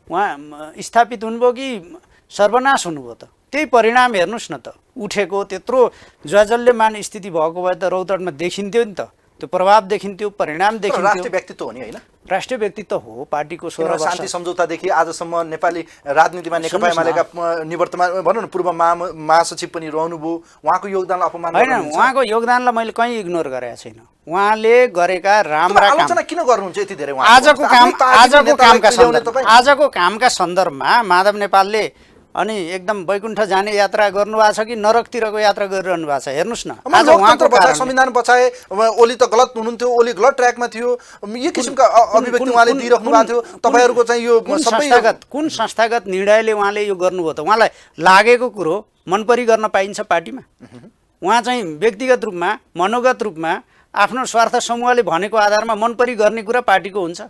S1: उहाँ स्थापित हुनुभयो कि सर्वनाश हुनुभयो त त्यही परिणाम हेर्नुहोस् न त। उठेको त्यत्रो ज्वाजल्यमान स्थिति भएको भए त रौतहटमा देखिन्थ्यो नि त, त्यो प्रभाव देखिन्थ्यो, परिणाम देखिन्थ्यो।
S2: राष्ट्रिय व्यक्तित्व हो नि होइन?
S1: राष्ट्रिय व्यक्तित्व हो। पार्टीको 16 वर्ष
S2: शान्ति सम्झौतादेखि आजसम्म नेपाली राजनीतिमा नेकपा एमालेका निवर्तमान भनौँ न पूर्व महासचिव पनि रहनुभयो, उहाँको योगदानलाई अपमान
S1: होइन। उहाँको योगदानलाई मैले कहीँ इग्नोर गरेको छैन। उहाँले गरेका राम्रा काम
S2: आलोचना किन गर्नुहुन्छ यति धेरै?
S1: आजको कामका सन्दर्भमा माधव नेपालले अनि एकदम वैकुण्ठ जाने यात्रा गर्नुभएको छ कि नरकतिरको यात्रा गरिरहनु भएको छ हेर्नुहोस् न। आज उहाँको
S2: संविधान बचाए, ओली त गलत हुनुहुन्थ्यो, ओली गलत ट्र्याकमा थियो, यो किसिमका अभिव्यक्ति उहाँले दिइराख्नु भएको थियो। तपाईँहरूको चाहिँ यो
S1: कुन संस्थागत निर्णयले उहाँले यो गर्नुभयो त? उहाँलाई लागेको कुरो मनपरी गर्न पाइन्छ पार्टीमा? उहाँ चाहिँ व्यक्तिगत रूपमा, मनोगत रूपमा आफ्नो स्वार्थ समूहले भनेको आधारमा मनपरी गर्ने कुरा पार्टीको हुन्छ।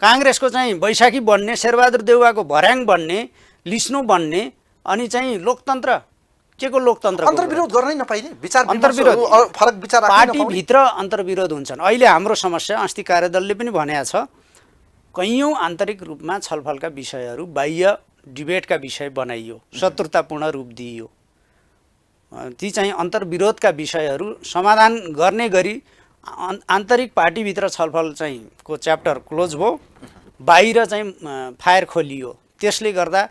S1: काङ्ग्रेसको चाहिँ बैशाखी बन्ने, शेरबहादुर देउवाको भर्याङ बन्ने, लिस्नु बन्ने, अनि चाहिँ लोकतन्त्र के को लोकतन्त्र?
S2: अन्तर्विरोध गर्नै नपाइने विचार,
S1: अन्तर्विरोध,
S2: फरक विचार,
S1: पार्टीभित्र अन्तर्विरोध हुन्छन्। अहिले हाम्रो समस्या, अस्ति कार्यदलले पनि भनेको छ, कैयौँ आन्तरिक रूपमा छलफलका विषयहरू बाह्य डिबेटका विषय बनाइयो, शत्रुतापूर्ण रूप दिइयो। ती चाहिँ अन्तर्विरोधका विषयहरू समाधान गर्ने गरी आन्तरिक पार्टीभित्र छलफल चाहिँ को च्याप्टर क्लोज भयो, बाहिर चाहिँ फायर खोलियो। त्यसले गर्दा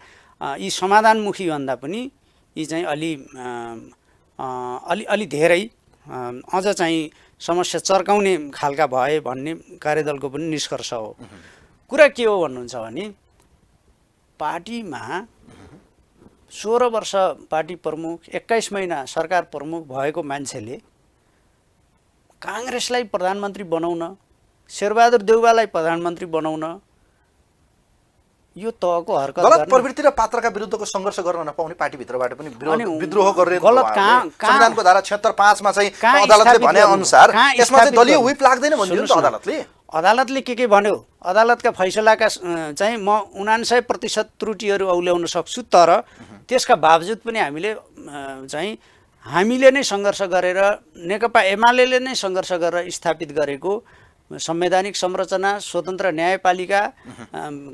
S1: यी समाधानमुखी भन्दा पनि यी चाहिँ अलि धेरै अझ चाहिँ समस्या चर्काउने खालका भए भन्ने कार्यदलको पनि निष्कर्ष हो। कुरा के हो भन्नुहुन्छ भने पार्टीमा 16 वर्ष पार्टी प्रमुख, 21 महिना सरकार प्रमुख भएको मान्छेले काङ्ग्रेसलाई प्रधानमन्त्री बनाउन, शेरबहादुर देउवालाई प्रधानमन्त्री बनाउन यो तहको हरकत,
S2: गलत प्रवृत्ति र पात्रका विरुद्धको सङ्घर्ष गर्न नपाउने पार्टीभित्रबाट पनि विद्रोह गरेर
S1: गलत काम,
S2: संविधानको धारा 76(5) मा चाहिँ अदालतले भने अनुसार यसमा चाहिँ दलीय व्हिप लाग्दैन भन्दियो नि त अदालतले।
S1: अदालतले के भन्यो? अदालतका फैसलाका चाहिँ म 99% त्रुटिहरू औल्याउन सक्छु, तर त्यसका बावजुद पनि हामीले नै सङ्घर्ष गरेर, नेकपा एमाले नै सङ्घर्ष गरेर स्थापित गरेको संवैधानिक संरचना, स्वतन्त्र न्यायपालिका,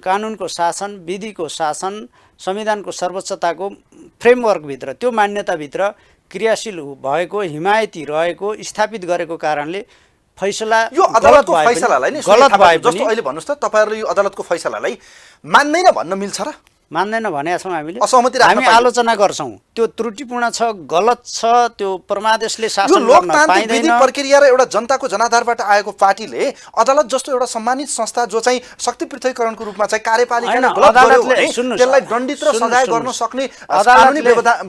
S1: कानुनको शासन, विधिको शासन, संविधानको सर्वोच्चताको फ्रेमवर्कभित्र, त्यो मान्यताभित्र क्रियाशील भएको, हिमायती रहेको, स्थापित गरेको कारणले फैसला
S2: यो अदालतको फैसलालाई नि गलत भए जस्तो अहिले भन्नुहोस् त, तपाईँहरूले यो अदालतको फैसलालाई मान्दैन भन्न मिल्छ र?
S1: मान्दैन भनेका छौँ हामीले,
S2: असहमति
S1: हामी आलोचना गर्छौँ। त्यो त्रुटिपूर्ण छ, गलत छ, त्यो परमादेशले शासन गर्न पाइँदैन।
S2: विधि प्रक्रिया र एउटा जनताको जनाधारबाट आएको पार्टीले अदालत जस्तो एउटा सम्मानित संस्था जो चाहिँ शक्ति पृथकीकरणको रूपमा चाहिँ कार्यपालिकाले गलत गर्यो भने त्यसलाई दण्डित र सजाय गर्न सक्ने कानुनी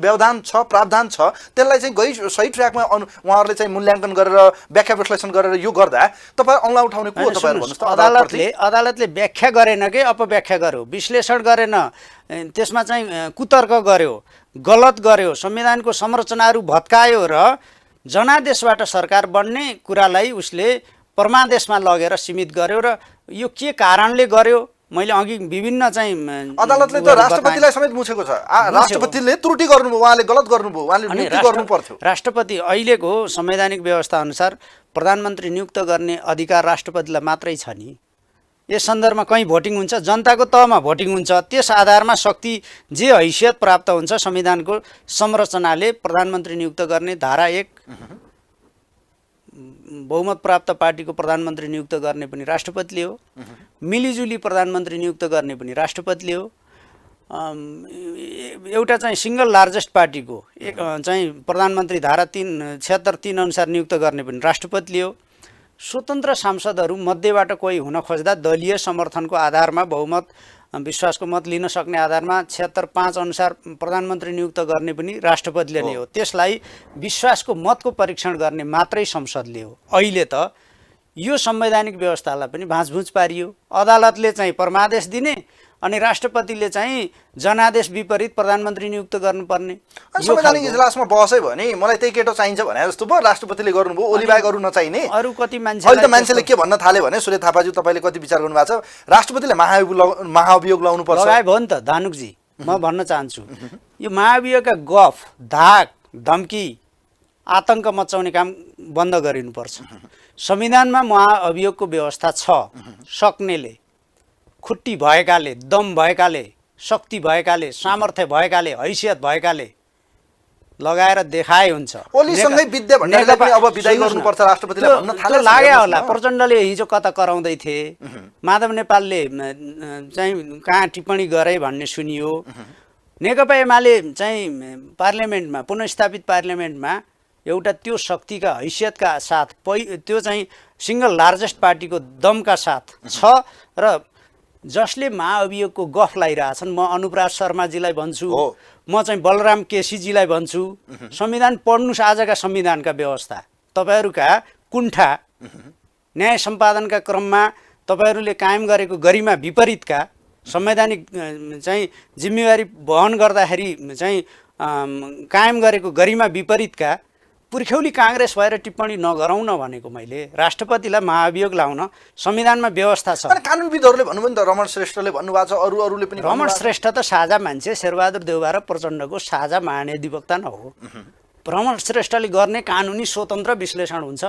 S2: व्यवधान छ, प्रावधान छ, त्यसलाई चाहिँ सही ट्र्याकमा उहाँहरूले चाहिँ मूल्याङ्कन गरेर व्याख्या विश्लेषण गरेर यो गर्दा तपाईँ औँला उठाउने को हो? तपाईहरु भन्नुहोस् त।
S1: अदालतले व्याख्या गरेन के अपव्याख्या गर्यो, विश्लेषण गरेन, त्यसमा चाहिँ कुतर्क गर्यो, गलत गर्यो, संविधानको संरचनाहरू भत्कायो र जनादेशबाट सरकार बन्ने कुरालाई उसले परमादेशमा लगेर सीमित गर्यो। र यो के कारणले गर्यो मैले अघि विभिन्न चाहिँ
S2: अदालतले त राष्ट्रपतिलाई समेत मुछेको छ। राष्ट्रपतिले त्रुटि गर्नुभयो, उहाँले गलत गर्नुभयो, उहाँले नियुक्ति गर्नु पर्थ्यो।
S1: राष्ट्रपति अहिलेको संवैधानिक व्यवस्था अनुसार प्रधानमन्त्री नियुक्त गर्ने अधिकार राष्ट्रपतिलाई मात्रै छ नि। यस सन्दर्भमा कहीँ भोटिङ हुन्छ, जनताको तहमा भोटिङ हुन्छ, त्यस आधारमा शक्ति जे हैसियत प्राप्त हुन्छ संविधानको संरचनाले प्रधानमन्त्री नियुक्त गर्ने धारा 1 बहुमत प्राप्त पार्टीको प्रधानमन्त्री नियुक्त गर्ने पनि राष्ट्रपतिले हो, मिलिजुली प्रधानमन्त्री नियुक्त गर्ने पनि राष्ट्रपतिले हो, एउटा चाहिँ सिङ्गल लार्जेस्ट पार्टीको चाहिँ प्रधानमन्त्री धारा 76(3) अनुसार नियुक्त गर्ने पनि राष्ट्रपतिले हो। स्वतन्त्र सांसदहरू मध्येबाट कोही हुन खोज्दा दलीय समर्थनको आधारमा बहुमत विश्वासको मत लिन सक्ने आधारमा 76(5) अनुसार प्रधानमन्त्री नियुक्त गर्ने पनि राष्ट्रपतिले नै हो। त्यसलाई विश्वासको मतको परीक्षण गर्ने मात्रै संसदले हो। अहिले त यो संवैधानिक व्यवस्थालाई पनि भाँचभुँच पारियो। अदालतले चाहिँ परमादेश दिने अनि राष्ट्रपतिले चाहिँ जनादेश विपरीत प्रधानमन्त्री नियुक्त गर्नुपर्ने।
S2: संवैधानिक इजलासमा बहसै भयो नि, मलाई त्यही केटो चाहिन्छ भने जस्तो भयो, राष्ट्रपतिले गर्नुभयो, ओलीबाई गर्नु नचाहिने।
S1: अरू कति मान्छे
S2: अहिले त मान्छेले के भन्न थाले भने, सूर्य थापाज्यू तपाईँले कति विचार गर्नुभएको छ, राष्ट्रपतिले महाअभियोग लाउनु पर्छ।
S1: लगाए भयो नि त धानुकजी। म भन्न चाहन्छु यो महाअभियोगका गफ, धाक, धम्की, आतंक मचाउने काम बन्द गरिनुपर्छ। संविधानमा महाअभियोगको व्यवस्था छ। सक्नेले, खुट्टी भएकाले, दम भएकाले, शक्ति भएकाले, सामर्थ्य भएकाले, हैसियत भएकाले लगाएर देखाए हुन्छ।
S2: ओलीसँगै विद्या भन्नेले पनि अब विदाई गर्नुपर्छ राष्ट्रपतिले भन्न थाले
S1: लाग्यो होला। प्रचण्डले हिजो कता कराउँदै थिए, माधव नेपालले चाहिँ कहाँ टिप्पणी गरे भन्ने सुनियो। नेकपा एमाले चाहिँ पार्लियामेन्टमा, पुनर्स्थापित पार्लियामेन्टमा एउटा त्यो शक्तिका हैसियतका साथ त्यो चाहिँ सिङ्गल लार्जेस्ट पार्टीको दमका साथ छ र जसले महाअभियोगको गफ लगाइरहेछन्। म अनुपराज शर्माजीलाई भन्छु, म चाहिँ बलराम केसीजीलाई भन्छु, संविधान पढ्नुहोस्। आजका संविधानका व्यवस्था तपाईँहरूका कुण्ठा न्याय सम्पादनका क्रममा तपाईँहरूले कायम गरेको गरिमा विपरीतका संवैधानिक चाहिँ जिम्मेवारी वहन गर्दाखेरि चाहिँ कायम गरेको गरिमा विपरीतका पुर्ख्यौली काङ्ग्रेस भएर टिप्पणी नगरौँ न भनेको मैले। राष्ट्रपतिलाई महाअभियोग लाउन संविधानमा व्यवस्था छ।
S2: कानुनविदहरूले भन्नुभयो नि त, रमण श्रेष्ठले भन्नुभएको छ, अरूले पनि।
S1: रमण श्रेष्ठ त साझा मान्छे, शेरबहादुर देउवा र प्रचण्डको साझा महाधिवक्ता न हो। रमण श्रेष्ठले गर्ने कानुनी स्वतन्त्र विश्लेषण हुन्छ।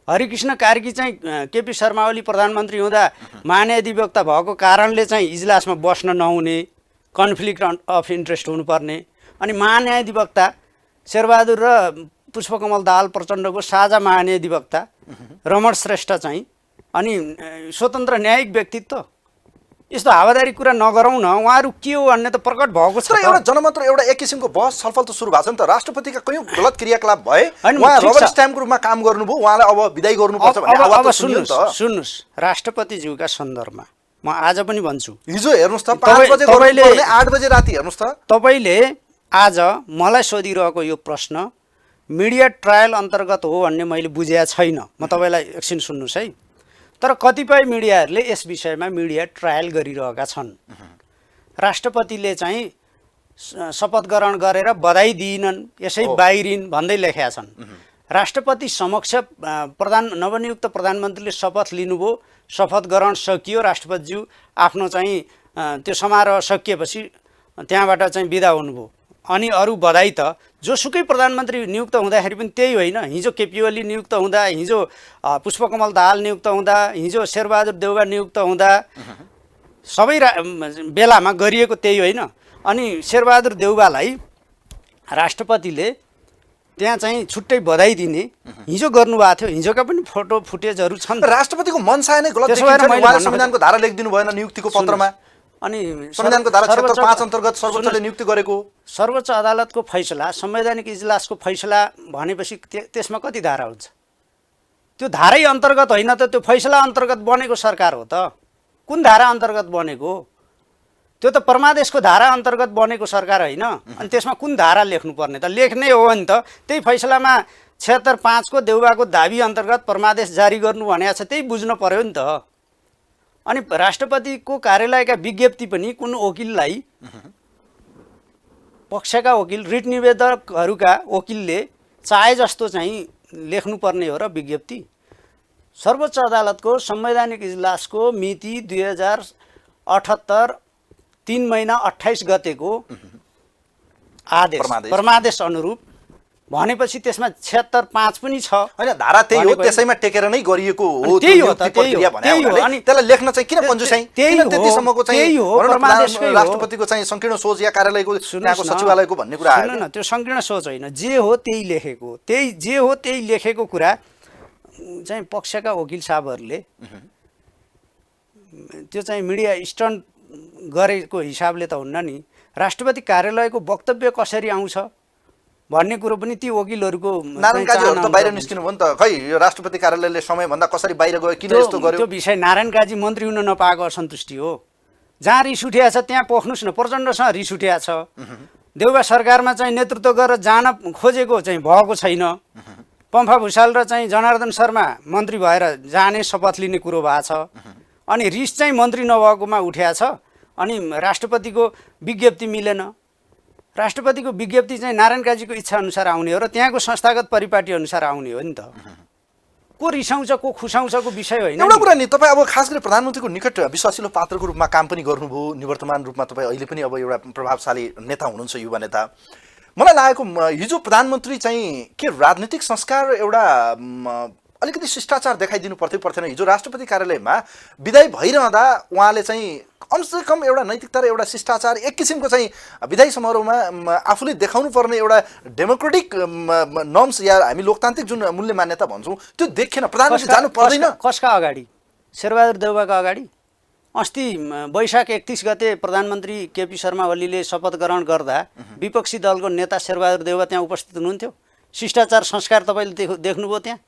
S1: हरिकृष्ण कार्की चाहिँ केपी शर्मा ओली प्रधानमन्त्री हुँदा महाधिवक्ता भएको कारणले चाहिँ इजलासमा बस्न नहुने, कन्फ्लिक्ट अफ इन्ट्रेस्ट हुनुपर्ने। अनि महाधिवक्ता शेरबहादुर र पुष्पकमल दाहाल प्रचण्डको साझा महाधिवक्ता रमण श्रेष्ठ चाहिँ अनि स्वतन्त्र न्यायिक व्यक्तित्व। यस्तो हावादारी कुरा नगरौँ न। उहाँहरू के हो भन्ने त प्रकट भएको छ।
S2: एउटा जनमत एउटा एक किसिमको बहस छलफल त सुरु भएको छ नि त। राष्ट्रपतिका कयौं गलत क्रियाकलाप भए, उहाँ रबर स्ट्याम्पको रूपमा काम गर्नुभयो, उहाँलाई अब विदाई गर्नुपर्छ भन्ने आवाज त सुनियो नि त।
S1: सुन्नुस्, राष्ट्रपतिज्यूका सन्दर्भमा म आज पनि भन्छु।
S2: हिजो हेर्नुस् त 5 बजे गर्नुपर्ने 8 बजे राति हेर्नुस् त।
S1: तपाईले आज मलाई सोधिरहेको यो प्रश्न मिडिया ट्रायल अन्तर्गत हो भन्ने मैले बुझेको छैन। म तपाईँलाई एकछिन सुन्नुहोस् है। तर कतिपय मिडियाहरूले यस विषयमा मिडिया ट्रायल गरिरहेका छन्। राष्ट्रपतिले चाहिँ शपथ ग्रहण गरेर बधाई दिइनन्, यसै बाहिरिन् भन्दै लेखेका छन्। राष्ट्रपति समक्ष नवनियुक्त प्रधानमन्त्रीले शपथ लिनुभयो, शपथ ग्रहण सकियो, राष्ट्रपतिज्यू आफ्नो चाहिँ त्यो समारोह सकिएपछि त्यहाँबाट चाहिँ बिदा हुनुभयो। अनि अरू बधाई त जोसुकै प्रधानमन्त्री नियुक्त हुँदाखेरि पनि त्यही होइन। हिजो केपी ओली नियुक्त हुँदा, हिजो पुष्पकमल दाहाल नियुक्त हुँदा, हिजो शेरबहादुर देउवा नियुक्त हुँदा सबै बेलामा गरिएको त्यही होइन। अनि शेरबहादुर देउवालाई राष्ट्रपतिले त्यहाँ चाहिँ छुट्टै बधाई दिने हिजो गर्नुभएको थियो। हिजोका पनि फोटो फुटेजहरू छन्।
S2: राष्ट्रपतिको मनसाय नै गलत देखिन्छ। उहाँले संविधानको धारा लेखिदिनु भएन नियुक्तिको पत्रमा। अनि संविधानको धारा 75 अन्तर्गत सर्वोच्चले नियुक्ति गरेको
S1: सर्वोच्च अदालतको फैसला, संवैधानिक इजलासको फैसला भनेपछि त्यसमा कति धारा हुन्छ? त्यो धारै अन्तर्गत होइन त, त्यो फैसला अन्तर्गत बनेको सरकार हो त। कुन धारा अन्तर्गत बनेको? त्यो त परमादेशको धारा अन्तर्गत बनेको सरकार होइन। अनि त्यसमा कुन धारा लेख्नुपर्ने त? लेख्ने हो भने त त्यही फैसलामा 76(5) को देउवाको दाबी अन्तर्गत परमादेश जारी गर्नु भनेको छ, त्यही बुझ्नु पर्यो नि त। अनि राष्ट्रपतिको कार्यालयका विज्ञप्ति पनि कुन वकिललाई, पक्षका वकिल, रिट निवेदकहरूका वकिलले चाहे जस्तो चाहिँ लेख्नुपर्ने हो र विज्ञप्ति। सर्वोच्च अदालतको संवैधानिक इजलासको मिति 78 3 महिना 28 गतेको आदेश
S2: परमादेश।
S1: परमादेश अनुरूप भनेपछि त्यसमा 76.5 पनि छ
S2: होइन धारा त्यही हो
S1: भनेको
S2: त्यसैमा टेकेर नै गरिएको हो
S1: अनि त्यही हो
S2: नियुक्ति
S1: त, त्यही हो,
S2: प्रक्रिया भने
S1: त्यही हो।
S2: हुनाले
S1: अनि
S2: त्यसलाई लेख्न चाहिँ किन कन्जुसाइ
S1: त्यही
S2: किन
S1: हो,
S2: त्यतिसम्मको चाहिँ
S1: त्यही हो,
S2: भनौँ न
S1: परमादेशकै हो।
S2: राष्ट्रपतिको चाहिँ संकीर्ण सोच या कार्यालयको त्यहाँको सचिवालयको भन्ने कुरा आयो
S1: सुन्नु न त्यो संकीर्ण सोच होइन जे हो त्यही लेखेको जे हो त्यही लेखेको कुरा चाहिँ पक्षका वकिल साहबहरूले त्यो चाहिँ मिडिया स्टन्ट गरेको हिसाबले त हुन्न नि राष्ट्रपति कार्यालयको वक्तव्य कसरी आउँछ भन्ने कुरो पनि ती वकिलहरूको
S2: नारायण काजीहरू त बाहिर निस्किनु भयो नि त खै यो राष्ट्रपति कार्यालयले समयभन्दा कसरी बाहिर गयो किन यस्तो गर्यो
S1: त्यो विषय नारायण काजी मन्त्री हुन नपाएको असन्तुष्टि हो जहाँ रिस उठिया छ त्यहाँ पोख्नुहोस् न प्रचण्डसँग रिस उठिया छ देउबा सरकारमा चाहिँ नेतृत्व गरेर जान खोजेको चाहिँ भएको छैन पम्फा भुषाल र चाहिँ जनार्दन शर्मा मन्त्री भएर जाने शपथ लिने कुरो भएको छ अनि रिस चाहिँ मन्त्री नभएकोमा उठ्या छ अनि राष्ट्रपतिको विज्ञप्ति मिलेन राष्ट्रपतिको विज्ञप्ति चाहिँ नारायण काजीको इच्छा अनुसार आउने हो र त्यहाँको संस्थागत परिपाटी अनुसार आउने हो नि त को रिसाउँछ को खुसाउँछको विषय होइन
S2: एउटा कुरा नि तपाईँ अब खास गरी प्रधानमन्त्रीको निकट विश्वासिलो पात्रको रूपमा काम पनि गर्नुभयो निवर्तमान रूपमा तपाईँ अहिले पनि अब एउटा प्रभावशाली नेता हुनुहुन्छ युवा नेता मलाई लागेको हिजो प्रधानमन्त्री चाहिँ के राजनीतिक संस्कार एउटा अलिकति शिष्टाचार देखाइदिनु पर्थेन हिजो राष्ट्रपति कार्यालयमा विदाई भइरहँदा उहाँले चाहिँ कमसेकम एउटा नैतिकता र एउटा शिष्टाचार एक किसिमको चाहिँ विदाई समारोहमा आफूले देखाउनु पर्ने एउटा डेमोक्रेटिक नर्म्स या हामी लोकतान्त्रिक जुन मूल्य मान्यता भन्छौँ त्यो देखेन प्रधानमन्त्री जानु पर्दैन
S1: कसका अगाडि शेरबहादुर देउवाका अगाडि अस्ति वैशाख 31 गते प्रधानमन्त्री केपी शर्मा ओलीले शपथ ग्रहण गर्दा विपक्षी दलको नेता शेरबहादुर देउवा त्यहाँ उपस्थित हुनुहुन्थ्यो शिष्टाचार संस्कार तपाईँले देख्नुभयो त्यहाँ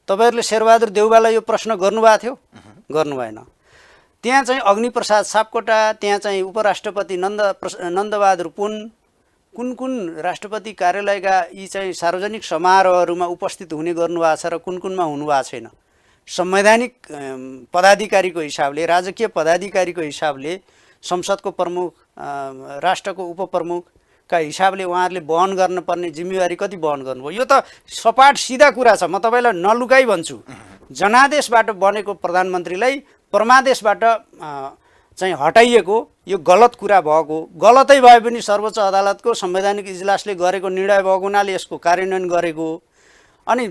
S1: तपाईँहरूले शेरबहादुर देउवालाई यो प्रश्न गर्नुभएको थियो गर्नु भएन त्यहाँ चाहिँ अग्निप्रसाद सापकोटा त्यहाँ चाहिँ उपराष्ट्रपति नन्दबहादुर पुन कुन राष्ट्रपति कार्यालयका यी चाहिँ सार्वजनिक समारोहहरूमा उपस्थित हुने गर्नुभएको छ र कुनमा हुनुभएको छैन संवैधानिक पदाधिकारीको हिसाबले राजकीय पदाधिकारीको हिसाबले संसदको प्रमुख राष्ट्रको उपप्रमुखका हिसाबले उहाँहरूले वहन गर्नुपर्ने जिम्मेवारी कति वहन गर्नुभयो यो त सपाट सिधा कुरा छ म तपाईँलाई नलुकाई भन्छु जनादेशबाट बनेको प्रधानमन्त्रीलाई परमादेशबाट चाहिँ हटाइएको यो गलत कुरा भएको गलतै भए पनि सर्वोच्च अदालतको संवैधानिक इजलासले गरेको निर्णय भएको हुनाले यसको कार्यान्वयन गरेको अनि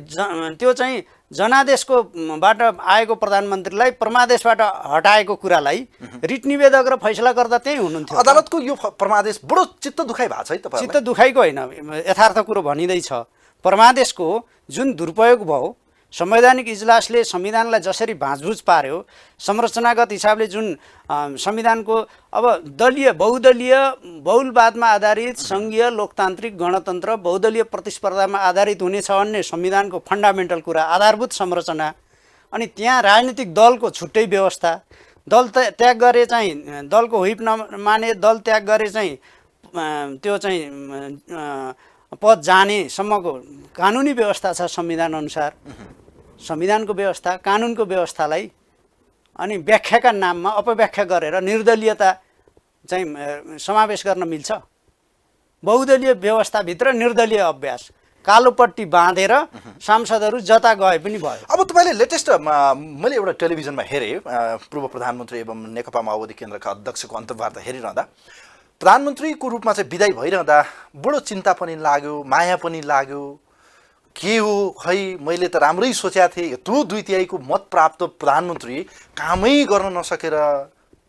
S1: त्यो चाहिँ जनादेशकोबाट आएको प्रधानमन्त्रीलाई परमादेशबाट हटाएको कुरालाई रिट निवेदक र फैसला गर्दा त्यही हुनुहुन्थ्यो
S2: अदालतको यो परमादेश बडो चित्त दुखाइ भएको छ है तपाईँ
S1: चित्त दुखाइको होइन यथार्थ कुरो भनिँदैछ परमादेशको जुन दुरुपयोग भयो संवैधानिक इजलासले संविधानलाई जसरी भाँचभुँच पार्यो संरचनागत हिसाबले जुन संविधानको अब दलीय बहुदलीय बहुलवादमा आधारित सङ्घीय लोकतान्त्रिक गणतन्त्र बहुदलीय प्रतिस्पर्धामा आधारित हुनेछ भन्ने संविधानको फन्डामेन्टल कुरा आधारभूत संरचना अनि त्यहाँ राजनीतिक दलको छुट्टै व्यवस्था दल त्याग गरे चाहिँ दलको हुइप नमाने दल त्याग गरे चाहिँ त्यो चाहिँ पद जानेसम्मको कानुनी व्यवस्था छ संविधान अनुसार संविधानको व्यवस्था कानुनको व्यवस्थालाई अनि व्याख्याका नाममा अपव्याख्या गरेर निर्दलीयता चाहिँ समावेश गर्न मिल्छ बहुदलीय व्यवस्थाभित्र निर्दलीय अभ्यास कालोपट्टि बाँधेर सांसदहरू जता गए पनि भयो
S2: अब तपाईँले लेटेस्ट मैले एउटा टेलिभिजनमा हेरेँ पूर्व प्रधानमन्त्री एवं नेकपा माओवादी केन्द्रका अध्यक्षको अन्तर्वार्ता हेरिरहँदा प्रधानमन्त्रीको रूपमा चाहिँ विदाई भइरहँदा बडो चिन्ता पनि लाग्यो माया पनि लाग्यो के हो खै मैले त राम्रै सोचेको थिएँ यत्रो 2/3 मत प्राप्त प्रधानमन्त्री कामै गर्न नसकेर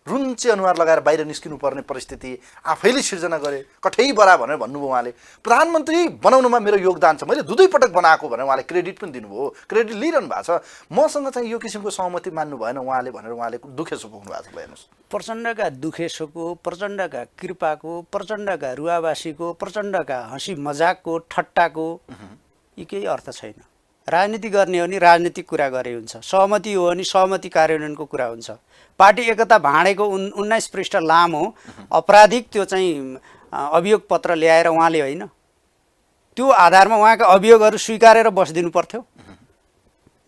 S2: रुन्चे अनुहार लगाएर बाहिर निस्किनु पर्ने परिस्थिति आफैले सिर्जना गरे कठै बरा भनेर भन्नुभयो उहाँले प्रधानमन्त्री बनाउनुमा मेरो योगदान छ मैले दुई पटक बनाएको भनेर उहाँले क्रेडिट पनि दिनुभयो क्रेडिट लिइरहनु भएको छ मसँग चाहिँ यो किसिमको सहमति मान्नु भएन उहाँले भनेर उहाँले दुखेसो पुग्नु भएको छ हेर्नुहोस्
S1: प्रचण्डका दुखेसोको प्रचण्डका कृपाको प्रचण्डका रुवावासीको प्रचण्डका हँसी मजाकको ठट्टाको यी केही अर्थ छैन राजनीति गर्ने हो नि राजनीतिक कुरा गरे हुन्छ सहमति हो भने सहमति कार्यान्वयनको कुरा हुन्छ पार्टी एकता भाँडेको 19 पृष्ठ लामो अपराधिक त्यो चाहिँ अभियोग पत्र ल्याएर उहाँले होइन त्यो आधारमा उहाँका अभियोगहरू स्वीकारेर बसिदिनु पर्थ्यो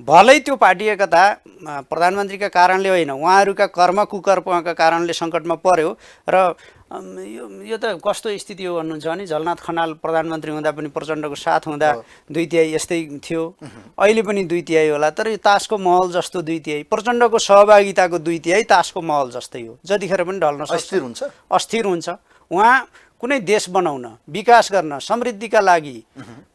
S1: भलै त्यो पार्टी एकता प्रधानमन्त्रीका कारणले होइन उहाँहरूका कर्म कुकर्मका कारणले सङ्कटमा पर्यो र यो त कस्तो स्थिति हो भन्नुहुन्छ भने झलनाथ खनाल प्रधानमन्त्री हुँदा पनि प्रचण्डको साथ हुँदा 2/3 यस्तै थियो, अहिले पनि 2/3 होला। तर यो तासको महल जस्तो 2/3, प्रचण्डको सहभागिताको 2/3 तासको महल जस्तै हो, जतिखेर पनि ढल्न सक्छ, अस्थिर हुन्छ। उहाँ कुनै देश बनाउन, विकास गर्न, समृद्धिका लागि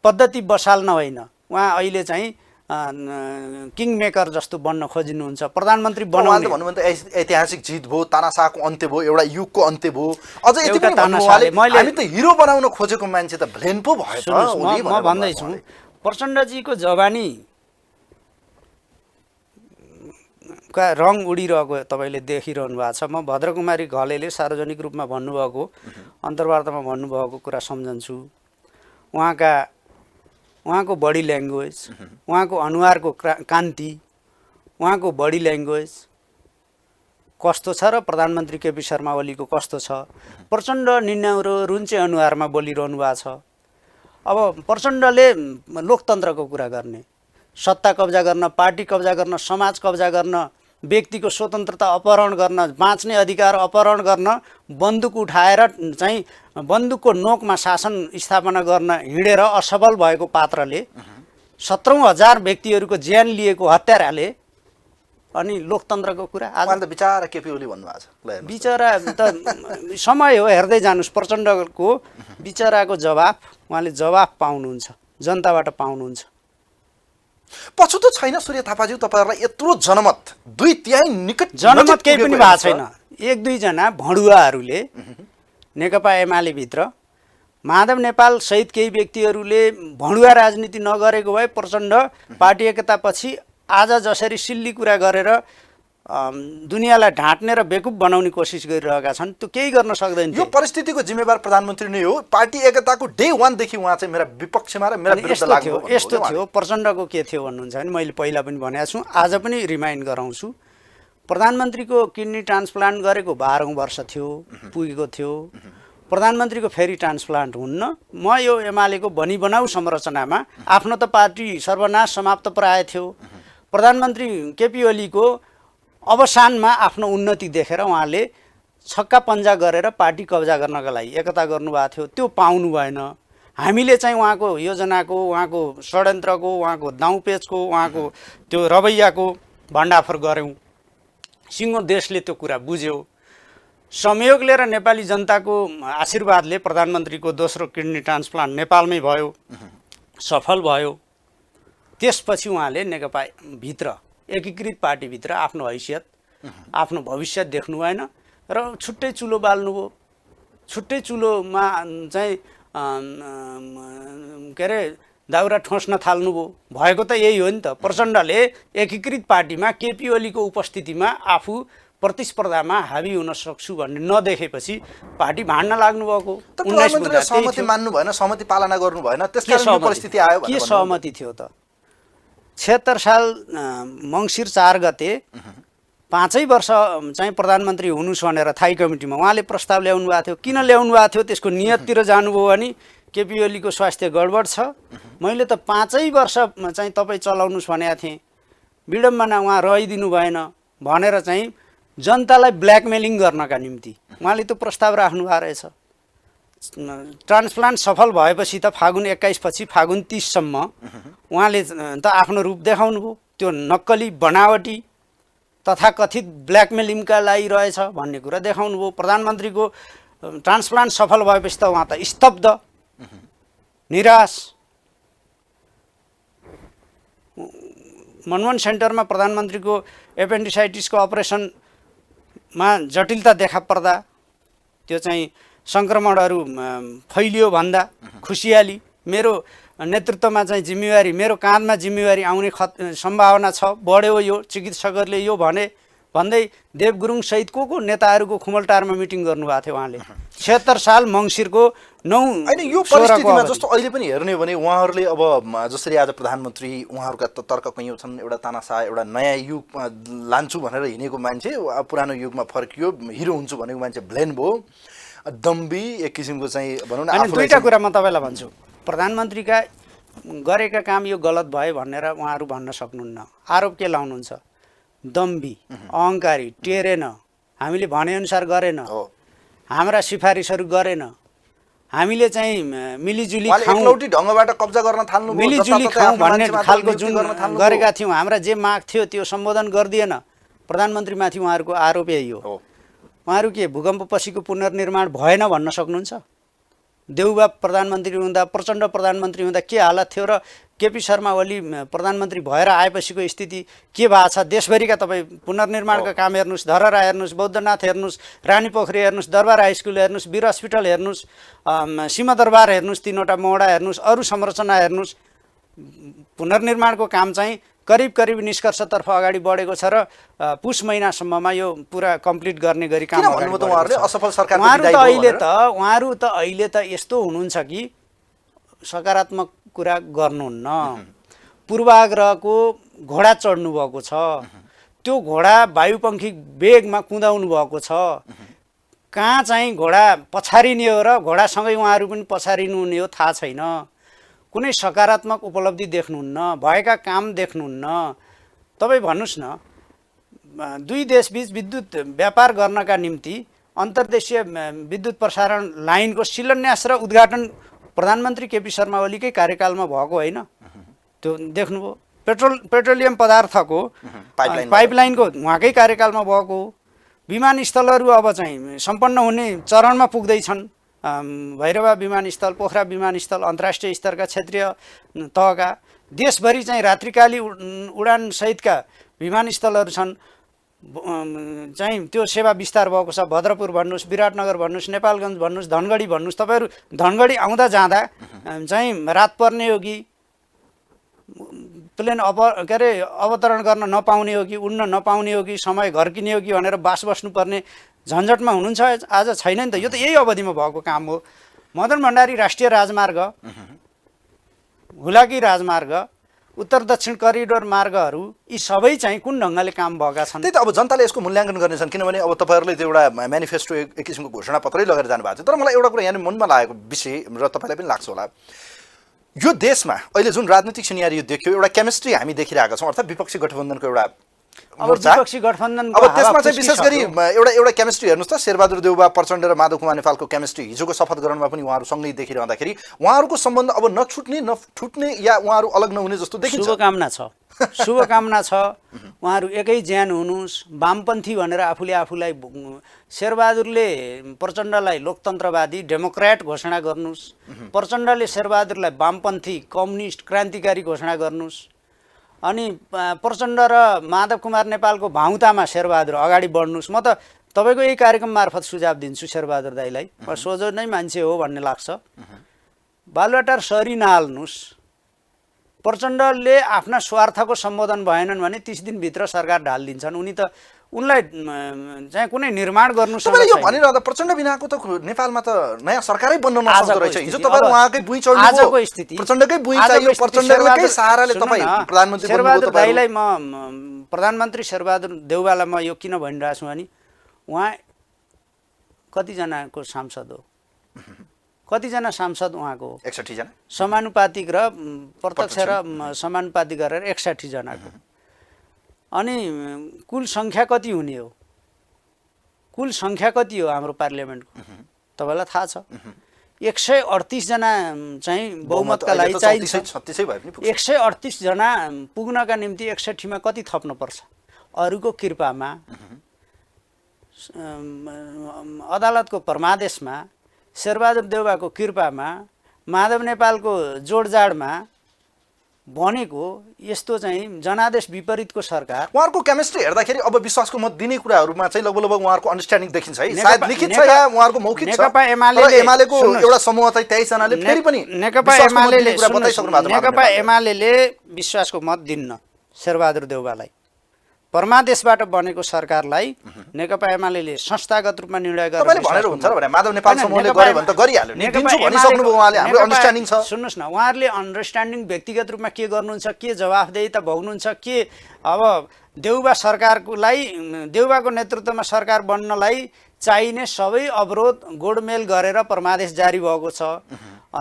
S1: पद्धति बसाल्न होइन, उहाँ अहिले चाहिँ किङ मेकर जस्तो बन्न खोजिनुहुन्छ, प्रधानमन्त्री बनाउनु
S2: भन्नुभयो त ऐतिहासिक जित भयो, तानाशाहको अन्त्य भयो, एउटा युगको अन्त्य भयो। अझ यति पनि भन्नुभयो हामी त हिरो बनाउन खोजेको मान्छे त भ्लेन पो भयो त।
S1: म भन्दैछु प्रचण्डजीको जवानी का रङ उडिरहेको तपाईँले देखिरहनु भएको छ। म भद्रकुमारी घलेले सार्वजनिक रूपमा भन्नुभएको, अन्तर्वार्तामा भन्नुभएको कुरा सम्झन्छु। उहाँको बडी ल्याङ्ग्वेज, उहाँको अनुहारको कान्ति, उहाँको बडी ल्याङ्ग्वेज कस्तो छ र प्रधानमन्त्री केपी शर्मा ओलीको कस्तो छ। प्रचण्ड निन्याउरो रुन्चे अनुहारमा बोलिरहनु भएको छ। अब प्रचण्डले लोकतन्त्रको कुरा गर्ने, सत्ता कब्जा गर्न, पार्टी कब्जा गर्न, समाज कब्जा गर्न, व्यक्तिको स्वतन्त्रता अपहरण गर्न, बाँच्ने अधिकार अपहरण गर्न, बन्दुक उठाएर चाहिँ बन्दुकको नोकमा शासन स्थापना गर्न हिँडेर असफल भएको पात्रले 17,000 व्यक्तिहरूको ज्यान लिएको हत्याराले अनि लोकतन्त्रको कुरा आज
S2: त बिचारा केपी ओली भन्नुभएको छ।
S1: बिचरा त समय हो, हेर्दै जानुहोस् प्रचण्डको बिचराको जवाफ उहाँले जवाफ पाउनुहुन्छ, जनताबाट पाउनुहुन्छ।
S2: पछुतो छैन सूर्य थापाज्यू तपाईँहरूलाई यत्रो जनमत 2/3 निकट
S1: जनमत केही पनि भएको छैन। 1-2 जना भडुवाहरूले नेकपा एमाले भित्र माधव नेपाल सहित केही व्यक्तिहरूले भडुवा राजनीति नगरेको भए प्रचण्ड पार्टी एकतापछि आज जसरी सिल्ली कुरा गरेर दुनियाँलाई ढाँट्ने र बेकुब बनाउने कोसिस गरिरहेका छन्, त्यो केही गर्न सक्दैन।
S2: यो परिस्थितिको जिम्मेवार प्रधानमन्त्री नै हो। पार्टी एकताको डे 1 देखि उहाँ चाहिँ मेरा विपक्षमा र मेरा विरुद्ध लाग्यो।
S1: यस्तो थियो प्रचण्डको के थियो भन्नुहुन्छ भने मैले पहिला पनि भनेको छु, आज पनि रिमाइन्ड गराउँछु। प्रधानमन्त्रीको किडनी ट्रान्सप्लान्ट गरेको 12औं वर्ष थियो, पुगेको थियो। प्रधानमन्त्रीको फेरि ट्रान्सप्लान्ट हुन्न। म यो एमालेको बनी बनाऊ संरचनामा आफ्नो त पार्टी सर्वनाश समाप्त प्राय थियो। प्रधानमन्त्री केपी ओलीको अवसानमा आफ्नो उन्नति देखेर उहाँले छक्का पन्जा गरेर पार्टी कब्जा गर्नका लागि एकता गर्नुभएको थियो, त्यो पाउनु भएन। हामीले चाहिँ उहाँको योजनाको, उहाँको षड्यन्त्रको, उहाँको दाउपेचको, उहाँको त्यो रवैयाको भण्डाफोर गऱ्यौँ। सिङ्गो देशले त्यो कुरा बुझ्यो। संयोगले र नेपाली जनताको आशीर्वादले प्रधानमन्त्रीको दोस्रो किडनी ट्रान्सप्लान्ट नेपालमै भयो, सफल भयो। त्यसपछि उहाँले नेकपा भित्र एकीकृत पार्टीभित्र आफ्नो हैसियत, आफ्नो भविष्य देख्नु भएन र छुट्टै चुलो बाल्नुभयो। छुट्टै चुलोमा चाहिँ के अरे दाउरा ठोस्न थाल्नुभयो। भएको त यही हो नि त। प्रचण्डले एकीकृत पार्टीमा केपी ओलीको उपस्थितिमा आफू प्रतिस्पर्धामा हावी हुन सक्छु भन्ने नदेखेपछि पार्टी भाड्न लाग्नुभएको।
S2: सहमति मान्नु भएन, सहमति पालना गर्नु भएन, त्यसकारण परिस्थिति आयो।
S1: के सहमति थियो त? 76 साल मङ्सिर 4 गते 5 वर्ष चाहिँ प्रधानमन्त्री हुनुहोस् भनेर थाई कमिटीमा उहाँले प्रस्ताव ल्याउनु भएको थियो। किन ल्याउनु भएको थियो त्यसको नियततिर जानुभयो भने केपी ओलीको स्वास्थ्य गडबड छ, मैले त 5 वर्ष चाहिँ तपाईँ चलाउनुहोस् भनेको थिएँ, विडम्बना उहाँ रहिदिनु भएन भनेर चाहिँ जनतालाई ब्ल्याकमेलिङ गर्नका निम्ति उहाँले त्यो प्रस्ताव राख्नु भएको रहेछ। ट्रान्सप्लान्ट सफल भएपछि त फागुन 21 पछि फागुन 30 सम्म उहाँले त आफ्नो रूप देखाउनु भयो। त्यो नक्कली बनावटी तथाकथित ब्ल्याकमेलिङका लागि रहेछ भन्ने कुरा देखाउनु भयो। प्रधानमन्त्रीको ट्रान्सप्लान्ट सफल भएपछि त उहाँ त स्तब्ध, निराश। मनमोहन सेन्टरमा प्रधानमन्त्रीको एपेन्डिसाइटिसको अपरेसनमा जटिलता देखा पर्दा त्यो चाहिँ सङ्क्रमणहरू फैलियो भन्दा खुसियाली मेरो नेतृत्वमा चाहिँ जिम्मेवारी, मेरो काँधमा जिम्मेवारी आउने सम्भावना छ, बढ्यो यो, चिकित्सकहरूले यो भन्दै देव गुरुङ सहित को नेताहरूको खुमलटारमा मिटिङ गर्नुभएको थियो उहाँले। 76 साल मङ्सिरको 9
S2: होइन यो परिस्थितिमा जस्तो अहिले पनि हेर्ने हो भने उहाँहरूले अब जसरी आज प्रधानमन्त्री उहाँहरूका तर्क कैयौँ छन्, एउटा तानाशाह एउटा नयाँ युग लान्छु भनेर हिँडेको मान्छे पुरानो युगमा फर्कियो, हिरो हुन्छु भनेको मान्छे ब्लेन भयो, दम्बी एक किसिमको चाहिँ भनौँ न।
S1: दुईवटा कुरा म तपाईँलाई भन्छु। प्रधानमन्त्रीका गरेका काम यो गलत भयो भनेर उहाँहरू भन्न सक्नुहुन्न। आरोप के लाउनुहुन्छ? दम्बी, अहङ्कारी, टेरेन, हामीले भनेअनुसार गरेन, हाम्रा सिफारिसहरू गरेन। हामीले चाहिँ मिलिजुली
S2: उहाँले
S1: खाउँ,
S2: एकलौटी ढङ्गबाट कब्जा गर्न थाल्नु भयो,
S1: मिलिजुली
S2: जताततै
S1: खाउँ
S2: आफ्नो
S1: भन्ने
S2: मान्छेमाथि
S1: खालको
S2: नियुक्ति
S1: जुन
S2: गर्न थाल्नु भयो।
S1: गरेका थियौँ, हाम्रा जे माग थियो त्यो सम्बोधन गरिदिएन। प्रधानमन्त्रीमाथि उहाँहरूको आरोप यही हो।
S2: हो।
S1: उहाँहरू के भूकम्पपछिको पुनर्निर्माण भएन भन्न सक्नुहुन्छ? देउबा प्रधानमन्त्री हुँदा, प्रचण्ड प्रधानमन्त्री हुँदा के हालत थियो र केपी शर्मा ओली प्रधानमन्त्री भएर आएपछिको स्थिति के भएको छ? देशभरिका तपाईँ पुनर्निर्माणका काम हेर्नुहोस्, धरहरा हेर्नुहोस्, बौद्धनाथ हेर्नुहोस्, रानी पोखरी हेर्नुहोस्, दरबार हाई स्कुल हेर्नुहोस्, वीर हस्पिटल हेर्नुहोस्, सिंहदरबार हेर्नुहोस्, 3वटा मोहडा हेर्नुहोस्, अरू संरचना हेर्नुहोस्। पुनर्निर्माणको काम चाहिँ करिब करिब निष्कर्षतर्फ अगाडि बढेको छ र पुस महिनासम्ममा यो पुरा कम्प्लिट गर्ने गरी काम
S2: किन भन्नुभयो त उहाँहरूले असफल सरकारको
S1: उहाँहरू
S2: विदाई
S1: त
S2: भयो
S1: अहिले
S2: भनेर?
S1: त अहिले त यस्तो हुनुहुन्छ कि सकारात्मक कुरा गर्नुहुन्न। पूर्वाग्रहको घोडा चढ्नु भएको छ, त्यो घोडा वायुपङ्खी वेगमा कुदाउनु भएको छ। कहाँ चाहिँ घोडा पछारिने हो र घोडासँगै उहाँहरू पनि पछारिनु हुने हो थाहा छैन। कुनै सकारात्मक उपलब्धि देख्नुहुन्न, भएका काम देख्नुहुन्न। तपाईँ भन्नुहोस् न, दुई देशबीच विद्युत व्यापार गर्नका निम्ति अन्तर्देशीय विद्युत प्रसारण लाइनको शिलान्यास र उद्घाटन प्रधानमन्त्री केपी शर्मा ओलीकै कार्यकालमा भएको होइन? त्यो देख्नुभयो। पेट्रोलियम पदार्थको पाइपलाइनको उहाँकै कार्यकालमा भएको हो। विमानस्थलहरू अब चाहिँ सम्पन्न हुने चरणमा पुग्दैछन्। भैरवा विमानस्थल, पोखरा विमानस्थल अन्तर्राष्ट्रिय स्तरका क्षेत्रीय तहका, देशभरि चाहिँ रात्रिकाली उडान सहितका विमानस्थलहरू छन्। चाहिँ त्यो सेवा विस्तार भएको छ। भद्रपुर भन्नुहोस्, विराटनगर भन्नुहोस्, नेपालगञ्ज भन्नुहोस्, धनगढी भन्नुहोस्। तपाईँहरू धनगढी आउँदा जाँदा चाहिँ रात पर्ने हो कि प्लेन अवतरण गर्न नपाउने हो कि उड्न नपाउने हो कि समय घर्किने हो कि भनेर बास बस्नुपर्ने झन्झटमा हुनुहुन्छ आज? छैन नि त। यो त यही अवधिमा भएको काम हो। मदन भण्डारी राष्ट्रिय राजमार्ग, हुलाकी राजमार्ग, उत्तर दक्षिण करिडोर मार्गहरू, यी सबै चाहिँ कुन ढङ्गले काम भएका छन्?
S2: त्यही त अब जनताले यसको मूल्याङ्कन गर्नेछन्। किनभने अब तपाईँहरूले त्यो एउटा म्यानिफेस्टो एक किसिमको घोषणापत्रै लगेर जानुभएको थियो। तर मलाई एउटा कुरा यहाँ मनमा लागेको विषय र तपाईँलाई पनि लाग्छ होला, यो देशमा अहिले जुन राजनीतिक सिनेरियो देखियो, एउटा केमिस्ट्री हामी देखिरहेका छौँ, अर्थात् विपक्षी गठबन्धनको एउटा मोर्चा।
S1: विपक्षी गठबन्धन
S2: अब त्यसमा चाहिँ विशेष गरी एउटा केमिस्ट्री हेर्नुहोस् त, शेरबहादुर देउबा, प्रचण्ड र माधव कुमार नेपालको केमिस्ट्री हिजोको शपथ ग्रहणमा पनि उहाँहरू सँगै देखिरहँदाखेरि उहाँहरूको सम्बन्ध अब नछुट्ने नफुट्ने या उहाँहरू अलग नहुने जस्तो देखिन्छ।
S1: शुभकामना छ, शुभकामना छ। उहाँहरू एकै ज्यान हुनुहोस्। वामपन्थी भनेर आफूलाई शेरबहादुरले प्रचण्डलाई लोकतन्त्रवादी डेमोक्रेट घोषणा गर्नुहोस्, प्रचण्डले शेरबहादुरलाई वामपन्थी कम्युनिस्ट क्रान्तिकारी घोषणा गर्नुहोस्। अनि प्रचण्ड र माधव कुमार नेपालको भाउतामा शेरबहादुर अगाडि बढ्नुहोस्। म त तपाईँको यही कार्यक्रम मार्फत सुझाव दिन्छु शेरबहादुर दाईलाई। सोझो नै मान्छे हो भन्ने लाग्छ। बालुवाटार सरी नहाल्नुहोस्। प्रचण्डले आफ्ना स्वार्थको सम्बोधन भएनन् भने 30 दिनभित्र सरकार ढालिदिन्छन्। उनी त उनलाई चाहिँ कुनै निर्माण गर्नु
S2: तपाईले यो भनिरहँदा प्रचण्ड बिनाको त नेपालमा त नयाँ सरकारै बन्न नसक्दो रहेछ। हिजो तपाईहरु उहाँकै बुई चढ्नु
S1: आजको स्थिति
S2: प्रचण्डकै बुई चाहियो, प्रचण्डकै सहाराले तपाई प्रधानमन्त्री
S1: शेरबहादुर दाईलाई म प्रधानमन्त्री शेरबहादुर देउवालाई म यो किन भनिरहेको छु भने उहाँ कति जनाको सांसद हो, कतिजना सांसद उहाँको
S2: 61 जना
S1: समानुपातिक र प्रत्यक्ष र समानुपातिक गरेर 61 जनाको। अनि कुल संख्या कति हुने हो, कुल संख्या कति हो हाम्रो पार्लियामेन्टको तपाईलाई थाहा छ? 138 जना चाहिँ बहुमतका लागि चाहिन्छ। 138 जना पुग्नका निम्ति 61 मा कति थप्नु पर्छ? अरूको कृपामा, अदालतको परमादेशमा, शेरबहादुर देउवाको कृपामा, माधव नेपालको जोडजाडमा बनेको यस्तो चाहिँ जनादेश विपरीतको सरकार।
S2: उहाँहरुको केमिस्ट्री हेर्दाखेरि अब विश्वासको मत दिने कुराहरुमा चाहिँ लगभग उहाँहरुको अन्डरस्ट्यान्डिङ देखिन्छ है। सायद लिखित छ या उहाँहरुको मौखिक छ।
S1: नेकपा एमालेको
S2: एउटा समूह चाहिँ 23 जनाले फेरि पनि
S1: नेकपा एमालेले विश्वासको मत दिन्न शेरबहादुर देउवालाई। परमादेशबाट बनेको सरकारलाई नेकपा एमालेले संस्थागत रूपमा निर्णय गरेर
S2: तपाईले भनेर हुन्छ र भने माधव नेपाल समूहले गर्यो भने त गरिहाल्यो नि, दिन्छु भनिसक्नु भयो उहाँले। हाम्रो अन्डरस्ट्यान्डिङ छ।
S1: सुन्नुस् न, उहाँहरुले अन्डरस्ट्यान्डिङ व्यक्तिगत रूपमा के गर्नुहुन्छ, के जवाफदेहिता भोग्नुहुन्छ, के अब देउबा सरकारलाई, देउबाको नेतृत्वमा सरकार बन्नलाई चाहिने सबै अवरोध गोडमेल गरेर परमादेश जारी भएको छ।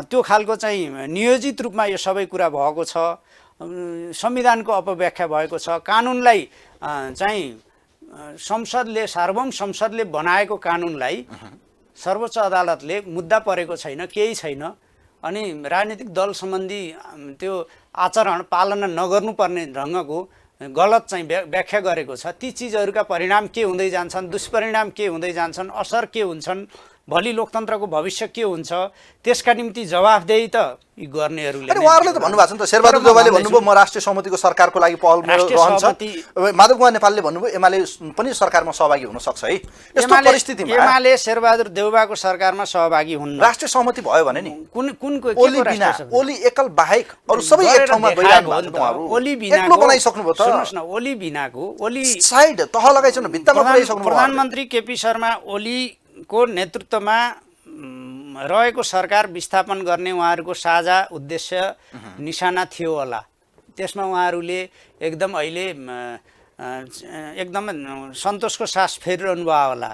S1: त्यो खालको चाहिँ नियोजित रूपमा यो सबै कुरा भएको छ। संविधानको अपव्याख्या भएको छ। कानुनलाई चाहिँ संसदले, सार्वभौम संसदले बनाएको कानुनलाई सर्वोच्च अदालतले मुद्दा परेको छैन, केही छैन, अनि राजनीतिक दल सम्बन्धी त्यो आचरण पालना नगर्नुपर्ने ढङ्गको गलत चाहिँ व्याख्या गरेको छ। ती चिजहरूका परिणाम के हुँदै जान्छन्, दुष्परिणाम के हुँदै जान्छन्, असर के हुन्छन्, भोलि लोकतन्त्रको भविष्य के हुन्छ, त्यसका निम्ति जवाफदेही त यी गर्नेहरूले।
S2: अनि उहाँहरूले त भन्नुभएको छ नि त, शेरबहादुर देउवाले भन्नुभयो म राष्ट्रिय सहमतिको सरकारको लागि पहल मेरो रहन्छ। माधव कुमार नेपालले भन्नुभयो एमाले पनि सरकारमा सहभागी हुन सक्छ है। यस्तो परिस्थितिमा
S1: एमाले शेरबहादुर देउवाको सरकारमा सहभागी हुन्न।
S2: राष्ट्रिय सहमति भयो भने नि
S1: कुनको
S2: ओली बिना, ओली एकल बाहेक अरु सबै एक ठाउँमा गइरहनु भएको छ उहाँहरु।
S1: ओली बिनाको
S2: एक्लो बनाइसक्नु भयो त।
S1: सुन्नुस् न, ओली बिनाको ओली
S2: साइड तह लगाइसक्नु भित्तामा पुर्याइसक्नु भयो।
S1: प्रधानमन्त्री केपी शर्मा ओलीको नेतृत्वमा रहेको सरकार विस्थापन गर्ने उहाँहरूको साझा उद्देश्य निशाना थियो होला। त्यसमा उहाँहरूले एकदम अहिले एकदम सन्तोषको सास फेरिरहनु भयो होला,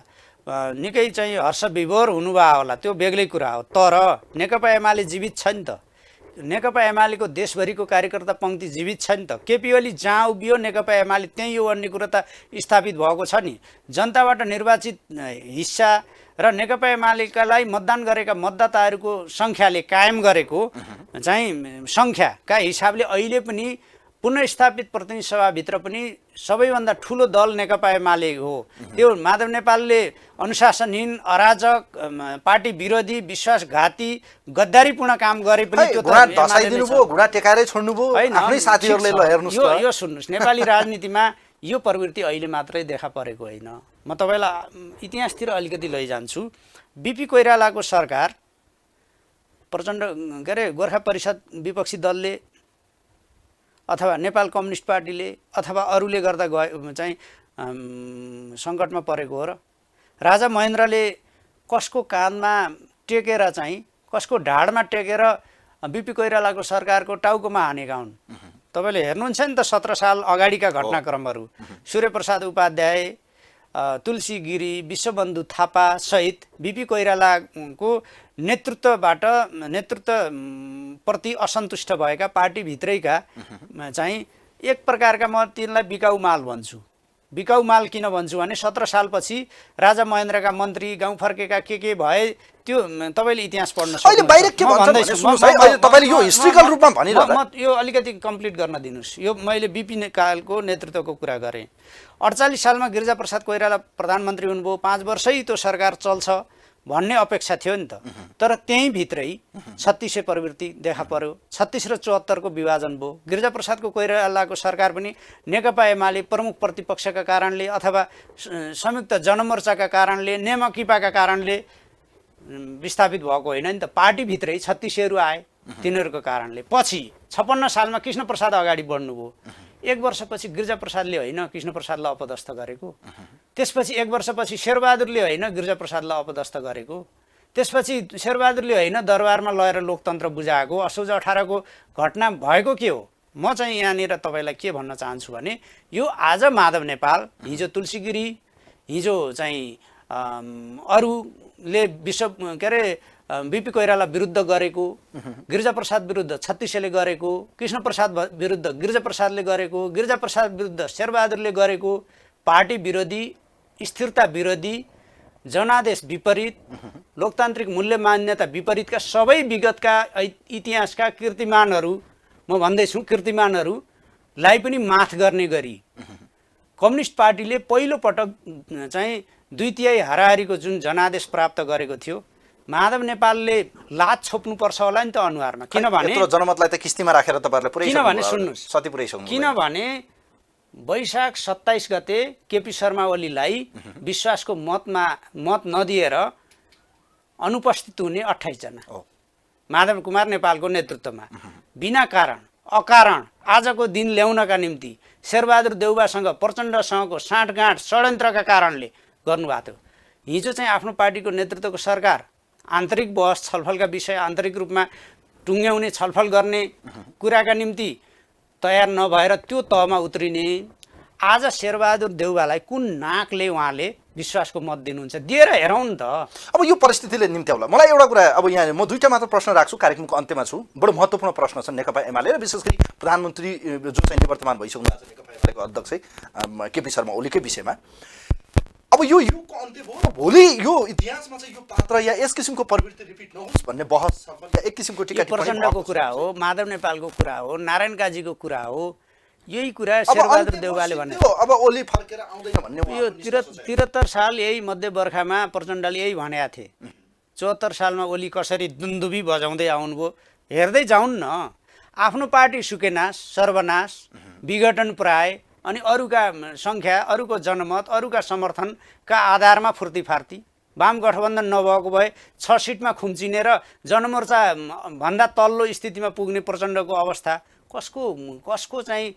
S1: निकै चाहिँ हर्षविभोर हुनुभयो होला, त्यो बेग्लै कुरा हो। तर नेकपा एमाले जीवित छ नि त, नेकपा एमालेको देशभरिको कार्यकर्ता पङ्क्ति जीवित छ नि त। केपी ओली जहाँ उभियो नेकपा एमाले त्यहीँ हो भन्ने कुरो त स्थापित भएको छ नि। जनताबाट निर्वाचित हिस्सा र नेकपा एमालेकालाई मतदान गरेका मतदाताहरूको सङ्ख्याले कायम गरेको चाहिँ सङ्ख्याका हिसाबले अहिले पनि पुनर्स्थापित प्रतिनिधि सभाभित्र पनि सबैभन्दा ठुलो दल नेकपा एमाले हो। त्यो माधव नेपालले अनुशासनहीन, अराजक, पार्टी विरोधी, विश्वासघाती, गद्दारीपूर्ण काम गरे पनि त्यो
S2: घुँडा धसाइदिनु भयो, घुँडा टेकाएरै छोड्नु भयो। आफ्नै साथीहरूले ल हेर्नुस् त।
S1: यो सुन्नुस्, नेपाली राजनीतिमा यो प्रवृत्ति अहिले मात्रै देखा परेको होइन। म तपाईँलाई इतिहासतिर अलिकति लैजान्छु। बिपी कोइरालाको सरकार प्रचण्ड के अरे गोर्खा परिषद विपक्षी दलले अथवा नेपाल कम्युनिस्ट पार्टीले अथवा अरूले गर्दा चाहिँ सङ्कटमा परेको हो र राजा महेन्द्रले कसको काँधमा टेकेर चाहिँ कसको ढाडमा टेकेर बिपी कोइरालाको सरकारको टाउकोमा हानेका हुन्। तपाईँले हेर्नुहुन्छ नि त 17 साल अगाडिका घटनाक्रमहरू। सूर्यप्रसाद उपाध्याय, तुलसी गिरी, विश्वबन्धु थापा सहित बिपी कोइरालाको नेतृत्वप्रति असन्तुष्ट भएका पार्टीभित्रैका चाहिँ एक प्रकारका, म तिनलाई बिकाउ माल भन्छु। बिकाउ माल किन भन्छु भने 17 सालपछि राजा महेन्द्रका मन्त्री गाउँ फर्केका के भए त्यो तपाईँले इतिहास पढ्न सक्नुहुन्छ।
S2: अहिले बाहिर के भन्छ भने सुन्नुस् है, अहिले तपाईले यो हिस्ट्रिकल रूपमा भनिरहनु।
S1: म यो अलिकति कम्प्लिट गर्न दिनुस्। यो मैले बिपी कालको नेतृत्वको कुरा गरेँ। 48 सालमा गिरिजाप्रसाद कोइराला प्रधानमन्त्री हुनुभयो, 5 वर्षै त्यो सरकार चल्छ भन्ने अपेक्षा थियो नि त। तर त्यही भित्रै 3600 प्रवृत्ति देखा पर्यो। 36 र 74 को विभाजन भयो। गिरिजाप्रसादको कोइरालाको सरकार पनि नेकपा एमाले प्रमुख प्रतिपक्षका कारणले अथवा संयुक्त जनमोर्चाका कारणले, नेमकिपाका कारणले विस्थापित भएको होइन नि त। पार्टीभित्रै 3600 आए तिनीहरूको कारणले। पछि 56 सालमा कृष्णप्रसाद अगाडि बढ्नुभयो। 1 वर्षपछि गिरिजाप्रसादले होइन कृष्णप्रसादलाई अपदस्थ गरेको। त्यसपछि 1 वर्षपछि शेरबहादुरले होइन गिरिजाप्रसादलाई अपदस्थ गरेको। त्यसपछि शेरबहादुरले होइन दरबारमा लगेर लोकतन्त्र बुझाएको। असोज 18 को घटना भएको के हो? म चाहिँ यहाँनिर तपाईँलाई के भन्न चाहन्छु भने यो आज माधव नेपाल, हिजो तुलसी गिरी, हिजो चाहिँ अरूले के अरे बिपी कोइराला विरुद्ध गरेको, गिरिजाप्रसाद विरुद्ध 3600ले गरेको, कृष्णप्रसाद विरुद्ध गिरिजाप्रसादले गरेको, गिरिजाप्रसाद विरुद्ध शेरबहादुरले गरेको, पार्टी विरोधी, स्थिरता विरोधी, जनादेश विपरीत, लोकतान्त्रिक मूल्य मान्यता विपरीतका सबै विगतका इतिहासका कीर्तिमानहरू, म भन्दैछु कीर्तिमानहरूलाई पनि माथ गर्ने गरी कम्युनिस्ट पार्टीले पहिलो पटक चाहिँ 2/3 हाराहारीको जुन जनादेश प्राप्त गरेको थियो, माधव नेपालले लाज छोप्नुपर्छ होला नि त अनुहारमा। किनभने
S2: यत्रो जनमतलाई त किस्तीमा राखेर तपाईहरुले पुरै
S1: किनभने सुन्नुस्,
S2: सती पुरैसक्नु।
S1: किनभने वैशाख 27 गते केपी शर्मा ओलीलाई विश्वासको मत नदिएर अनुपस्थित हुने 28 जना माधव कुमार नेपालको नेतृत्वमा बिना कारण अकारण आजको दिन ल्याउनका निम्ति शेरबहादुर देउवासँग प्रचण्डसँगको साँठगाँठ षड्यन्त्रका कारणले गर्नुभएको थियो। हिजो चाहिँ आफ्नो पार्टीको नेतृत्वको सरकार आन्तरिक बहस छलफलका विषय आन्तरिक रूपमा टुङ्ग्याउने छलफल गर्ने कुराका निम्ति तयार नभएर त्यो तहमा उत्रिने आज शेरबहादुर देउवालाई कुन नाकले उहाँले विश्वासको मत दिनुहुन्छ? दिएर हेरौँ नि त।
S2: अब यो परिस्थितिले निम्त्याउला मलाई एउटा कुरा, अब यहाँ म दुईटा मात्र प्रश्न राख्छु, कार्यक्रमको अन्त्यमा छु। बडो महत्त्वपूर्ण प्रश्न छ नेकपा एमाले र विशेष गरी प्रधानमन्त्री जो चाहिँ निवर्तमान भइसक्नु भएको छ नेकपा एमालेको अध्यक्ष केपी शर्मा ओलीकै विषयमा। अब यो युगको अन्त्य भयो, भोलि यो इतिहासमा चाहिँ यो पात्र या यस किसिमको प्रवृत्ति रिपिट नहोस् भन्ने बहस छ या एक किसिमको टीका टिप्पणी
S1: प्रचण्डको कुरा हो, माधव नेपालको कुरा हो, नारायण काजीको कुरा हो, यही कुरा शेरबहादुर देउवाले भने
S2: अब ओली फर्केर आउँदैन भन्ने
S1: यो 73 साल यही मध्य बर्खामा प्रचण्डले यही भनेका थिए। 74 सालमा ओली कसरी दुन्दुबी बजाउँदै आउनुभयो हेर्दै जाउन् न। आफ्नो पार्टी सुकेनाश, सर्वनाश, विघटन प्राय अनि अरूका सङ्ख्या, अरूको जनमत, अरूका समर्थनका आधारमा फुर्तीफार्ती, वाम गठबन्धन नभएको भए 6 सिटमा खुम्चिने र जनमोर्चा भन्दा तल्लो स्थितिमा पुग्ने प्रचण्डको अवस्था कसको चाहिँ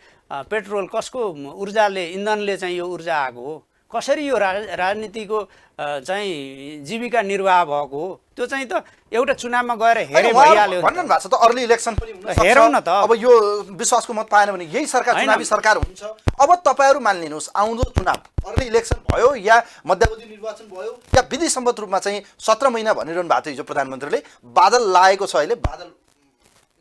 S1: पेट्रोल, कसको ऊर्जाले, इन्धनले चाहिँ यो ऊर्जा आएको हो, कसरी यो राजनीतिको चाहिँ जीविका निर्वाह भएको हो, त्यो चाहिँ त एउटा चुनावमा गएर हेरे भइहाल्यो।
S2: भन्नु भएको छ त अर्ली इलेक्सन पनि हुन सक्छ।
S1: हेरौँ न त।
S2: अब यो विश्वासको मत पाएन भने यही सरकार चुनावी सरकार हुन्छ। अब तपाईहरु मानिलिनुहोस् आउँदो चुनाव अर्ली इलेक्सन भयो या मध्यावधि निर्वाचन भयो या विधि सम्मत रूपमा चाहिँ 17 महिना भनिरहनु भएको थियो हिजो प्रधानमन्त्रीले, बादल लागेको छ, अहिले बादल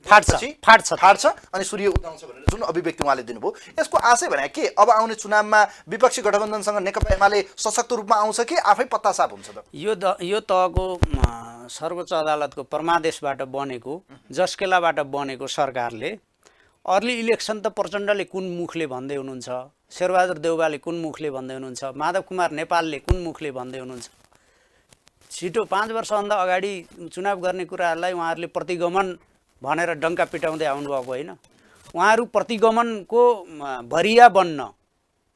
S2: फाट्छ अनि सूर्य उदाउँछ भनेर जुन अभिव्यक्ति उहाँले दिनुभयो, यसको आशय भने के अब आउने चुनावमा विपक्षी गठबन्धनसँग नेकपा एमाले सशक्त रूपमा आउँछ कि आफै पत्तासाप हुन्छ त?
S1: यो तहको सर्वोच्च अदालतको परमादेशबाट बनेको, जस्केलाबाट बनेको सरकारले अर्ली इलेक्सन त प्रचण्डले कुन मुखले भन्दै हुनुहुन्छ, शेरबहादुर देउवाले कुन मुखले भन्दै हुनुहुन्छ, माधव कुमार नेपालले कुन मुखले भन्दै हुनुहुन्छ, छिटो 5 वर्षभन्दा अगाडि चुनाव गर्ने कुराहरूलाई उहाँहरूले प्रतिगमन भनेर डङ्का पिटाउँदै आउनुभएको होइन। उहाँहरू प्रतिगमनको भरिया बन्न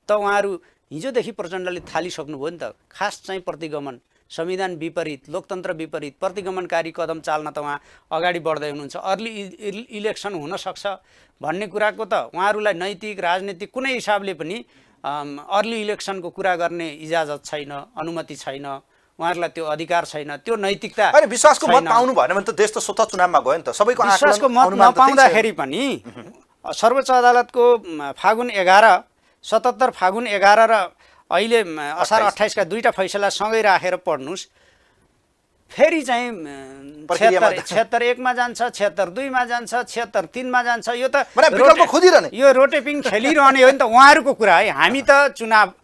S1: त उहाँहरू हिजोदेखि प्रचण्डले थालिसक्नुभयो नि त। खास चाहिँ प्रतिगमन, संविधान विपरीत, लोकतन्त्र विपरीत प्रतिगमनकारी कदम चाल्न त उहाँ अगाडि बढ्दै हुनुहुन्छ। अर्ली इलेक्सन हुनसक्छ भन्ने कुराको त उहाँहरूलाई नैतिक राजनीतिक कुनै हिसाबले पनि अर्ली इलेक्सनको कुरा गर्ने इजाजत छैन, अनुमति छैन, उहाँहरूलाई त्यो अधिकार छैन, त्यो नैतिकता
S2: हैन। विश्वासको मत पाउनु भएन भने त देश त स्वतः चुनावमा गयो नि त। सबैको
S1: विश्वासको मत नपाउँदाखेरि पनि सर्वोच्च अदालतको फागुन 11, 77 फागुन 11 र अहिले असार 28 का दुईटा फैसला सँगै राखेर पढ्नुस्, फेरि चाहिँ 76 1 मा जान्छ, 76 2 मा जान्छ, 76 3 मा जान्छ। यो त
S2: विकल्प खोजिरहने,
S1: यो रोटेपिङ खेलिरहने हो नि त उहाँहरूको कुरा है। हामी त चुनाव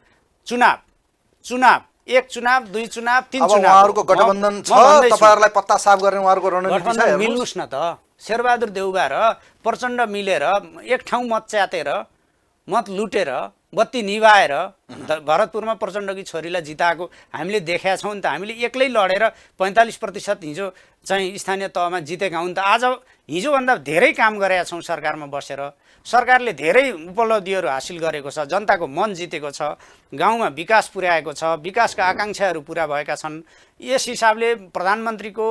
S1: एक चुनाव, 2 चुनाव, 3 चुनाव
S2: उहाँहरूको गठबन्धन छ, तपाईहरुलाई पत्ता साफ गर्ने उहाँहरूको रणनीति छ।
S1: मिल्नुस् न त। शेरबहादुर देउवा र प्रचण्ड मिलेर एक ठाउँ मत च्यातेर, मत लुटेर, बत्ती निभाएर भरतपुरमा प्रचण्डकी छोरीलाई जिताएको हामीले देखेका छौँ नि त। हामीले एक्लै लडेर 45% हिजो चाहिँ स्थानीय तहमा जितेका हुन् त। आज हिजोभन्दा धेरै काम गरेका छौँ सरकारमा बसेर। सरकारले धेरै उपलब्धिहरू हासिल गरेको छ, जनताको मन जितेको छ, गाउँमा विकास पुर्याएको छ, विकासका आकाङ्क्षाहरू पुरा भएका छन्। यस हिसाबले प्रधानमन्त्रीको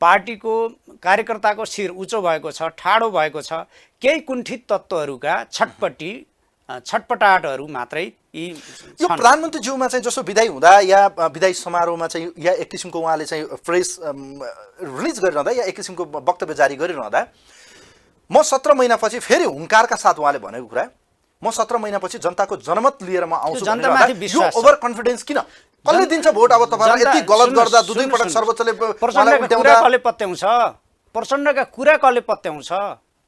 S1: पार्टीको कार्यकर्ताको शिर उच्च भएको छ, ठाडो भएको छ। केही कुण्ठित तत्त्वहरूका छटपटाहटहरू मात्रै
S2: यो प्रधानमन्त्रीज्यूमा चाहिँ जसो विदाई हुँदा या विदाई समारोहमा चाहिँ या एक किसिमको उहाँले चाहिँ प्रेस रिलिज गरिरहँदा या एक किसिमको वक्तव्य जारी गरिरहँदा म 17 महिनापछि फेरि हुङ्कारका साथ उहाँले भनेको कुरा, म 17 महिनापछि जनताको जनमत लिएर म आउँछु भनेर यो ओभर कन्फिडेन्स किन? कसले दिन्छ भोट? अब तपाईहरुले यति गलत गर्दा दुई पटक सर्वोच्चले
S1: कसले पत्याउँछ? प्रचण्डका कुरा कसले पत्याउँछ?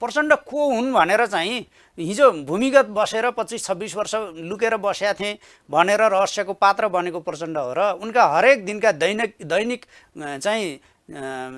S1: प्रचण्ड को हुन् भनेर चाहिँ हिजो भूमिगत बसेर 25-26 वर्ष लुकेर बसेका थिए भनेर रहस्यको पात्र बनेको प्रचण्ड हो र उनका हरेक दिनका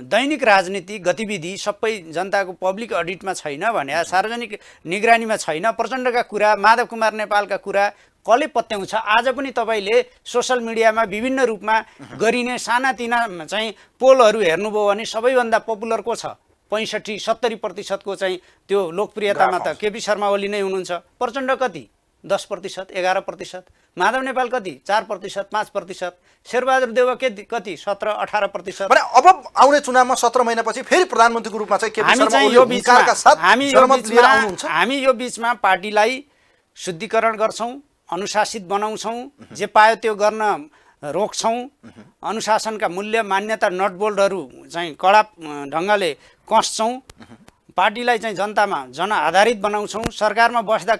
S1: दैनिक राजनीतिक गतिविधि सबै जनताको पब्लिक अडिटमा छैन भने, सार्वजनिक निगरानीमा छैन। प्रचण्डका कुरा, माधव कुमार नेपालका कुरा कसले पत्याउँछ? आज पनि तपाईले सोशल मिडियामा विभिन्न रूपमा गरिने सानातिना चाहिँ पोलहरू हेर्नुभयो भने सबैभन्दा पपुलर को छ? 65-70% को चाहिँ त्यो लोकप्रियतामा त केपी शर्मा ओली नै हुनुहुन्छ। प्रचण्ड कति? 10%, 11%। माधव नेपाल कति? 4%, 5%। शेरबहादुर देउवा कति? 17-18%।
S2: भने अब आउने चुनावमा 17 महिनापछि फेरि प्रधानमन्त्रीको रूपमा चाहिँ केपी शर्मा ओली हुङ्कारका साथ जनमत लिएर आउनुहुन्छ।
S1: हामी यो बीचमा पार्टीलाई शुद्धिकरण गर्छौं, अनुशासित बनाउँछौं, जे पायो त्यो गर्न रोक्छौं, अनुशासनका मूल्य मान्यता नटबोल्टहरू चाहिँ कडा ढङ्गले कस्छौं, पार्टीलाई चाहिँ जनतामा जनआधारित बनाउँछौं, सरकारमा बस्दा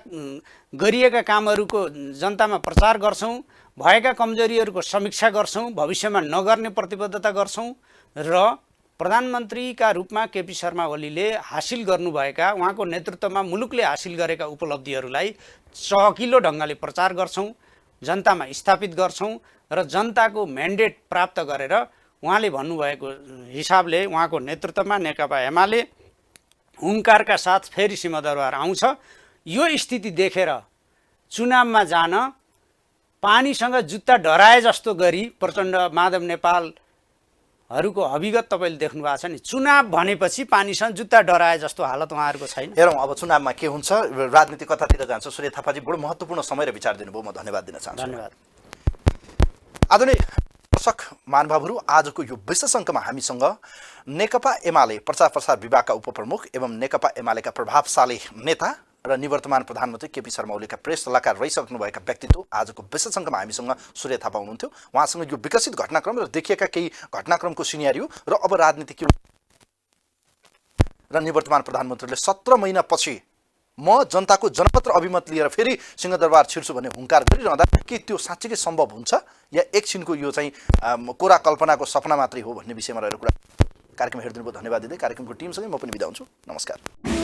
S1: गरिएका कामहरूको जनतामा प्रचार गर्छौं, भएका कमजोरीहरूको समीक्षा गर्छौं, भविष्यमा नगर्ने प्रतिबद्धता गर्छौं र प्रधानमन्त्रीका रूपमा केपी शर्मा ओलीले हासिल गर्नुभएका, उहाँको नेतृत्वमा मुलुकले हासिल गरेका उपलब्धिहरूलाई चहकिलो ढङ्गले प्रचार गर्छौं। जनतामा स्थापित गर्छौँ र जनताको म्यान्डेट प्राप्त गरेर उहाँले भन्नुभएको हिसाबले उहाँको नेतृत्वमा नेकपा एमाले हुङ्कारका साथ फेरि सिंहदरबार आउँछ। यो स्थिति देखेर चुनावमा जान पानीसँग जुत्ता डराए जस्तो गरी प्रचण्ड माधव नेपालहरूको अभिगत तपाईँले देख्नु भएको छ नि। चुनाव भनेपछि पानीसँग जुत्ता डराए जस्तो हालत उहाँहरूको छैन।
S2: हेरौँ अब चुनावमा के हुन्छ, राजनीति कतातिर जान्छ। सूर्य थापाजी बडो महत्त्वपूर्ण समय र विचार दिनुभयो, म धन्यवाद दिन चाहन्छु।
S1: धन्यवाद।
S2: आदरणीय दर्शक महानुभावहरू, आजको यो विशेष अङ्कमा हामीसँग नेकपा एमाले प्रचार प्रसार विभागका उपप्रमुख एवं नेकपा एमालेका प्रभावशाली नेता र निवर्तमान प्रधानमन्त्री केपी शर्मा ओलीका प्रेस सल्लाहकार रहिसक्नुभएका व्यक्तित्व आजको विशेष अङ्कमा हामीसँग सूर्य थापा हुनुहुन्थ्यो। उहाँसँग यो विकसित घटनाक्रम र देखिएका केही घटनाक्रमको सिनेरियो र अब राजनीति के र निवर्तमान प्रधानमन्त्रीले 17 महिनापछि म जनताको जनपत्र अभिमत लिएर फेरि सिंहदरबार छिर्छु भन्ने हुङ्कार गरिरहँदा के त्यो साँच्चीकै सम्भव हुन्छ या एकछिनको यो चाहिँ कोरा कल्पनाको सपना मात्रै हो भन्ने विषयमा रहेर कुरा कार्यक्रम हेरिदिनुभयो। धन्यवाद दिँदै कार्यक्रमको टिमसँगै म पनि बिदा हुन्छु। नमस्कार।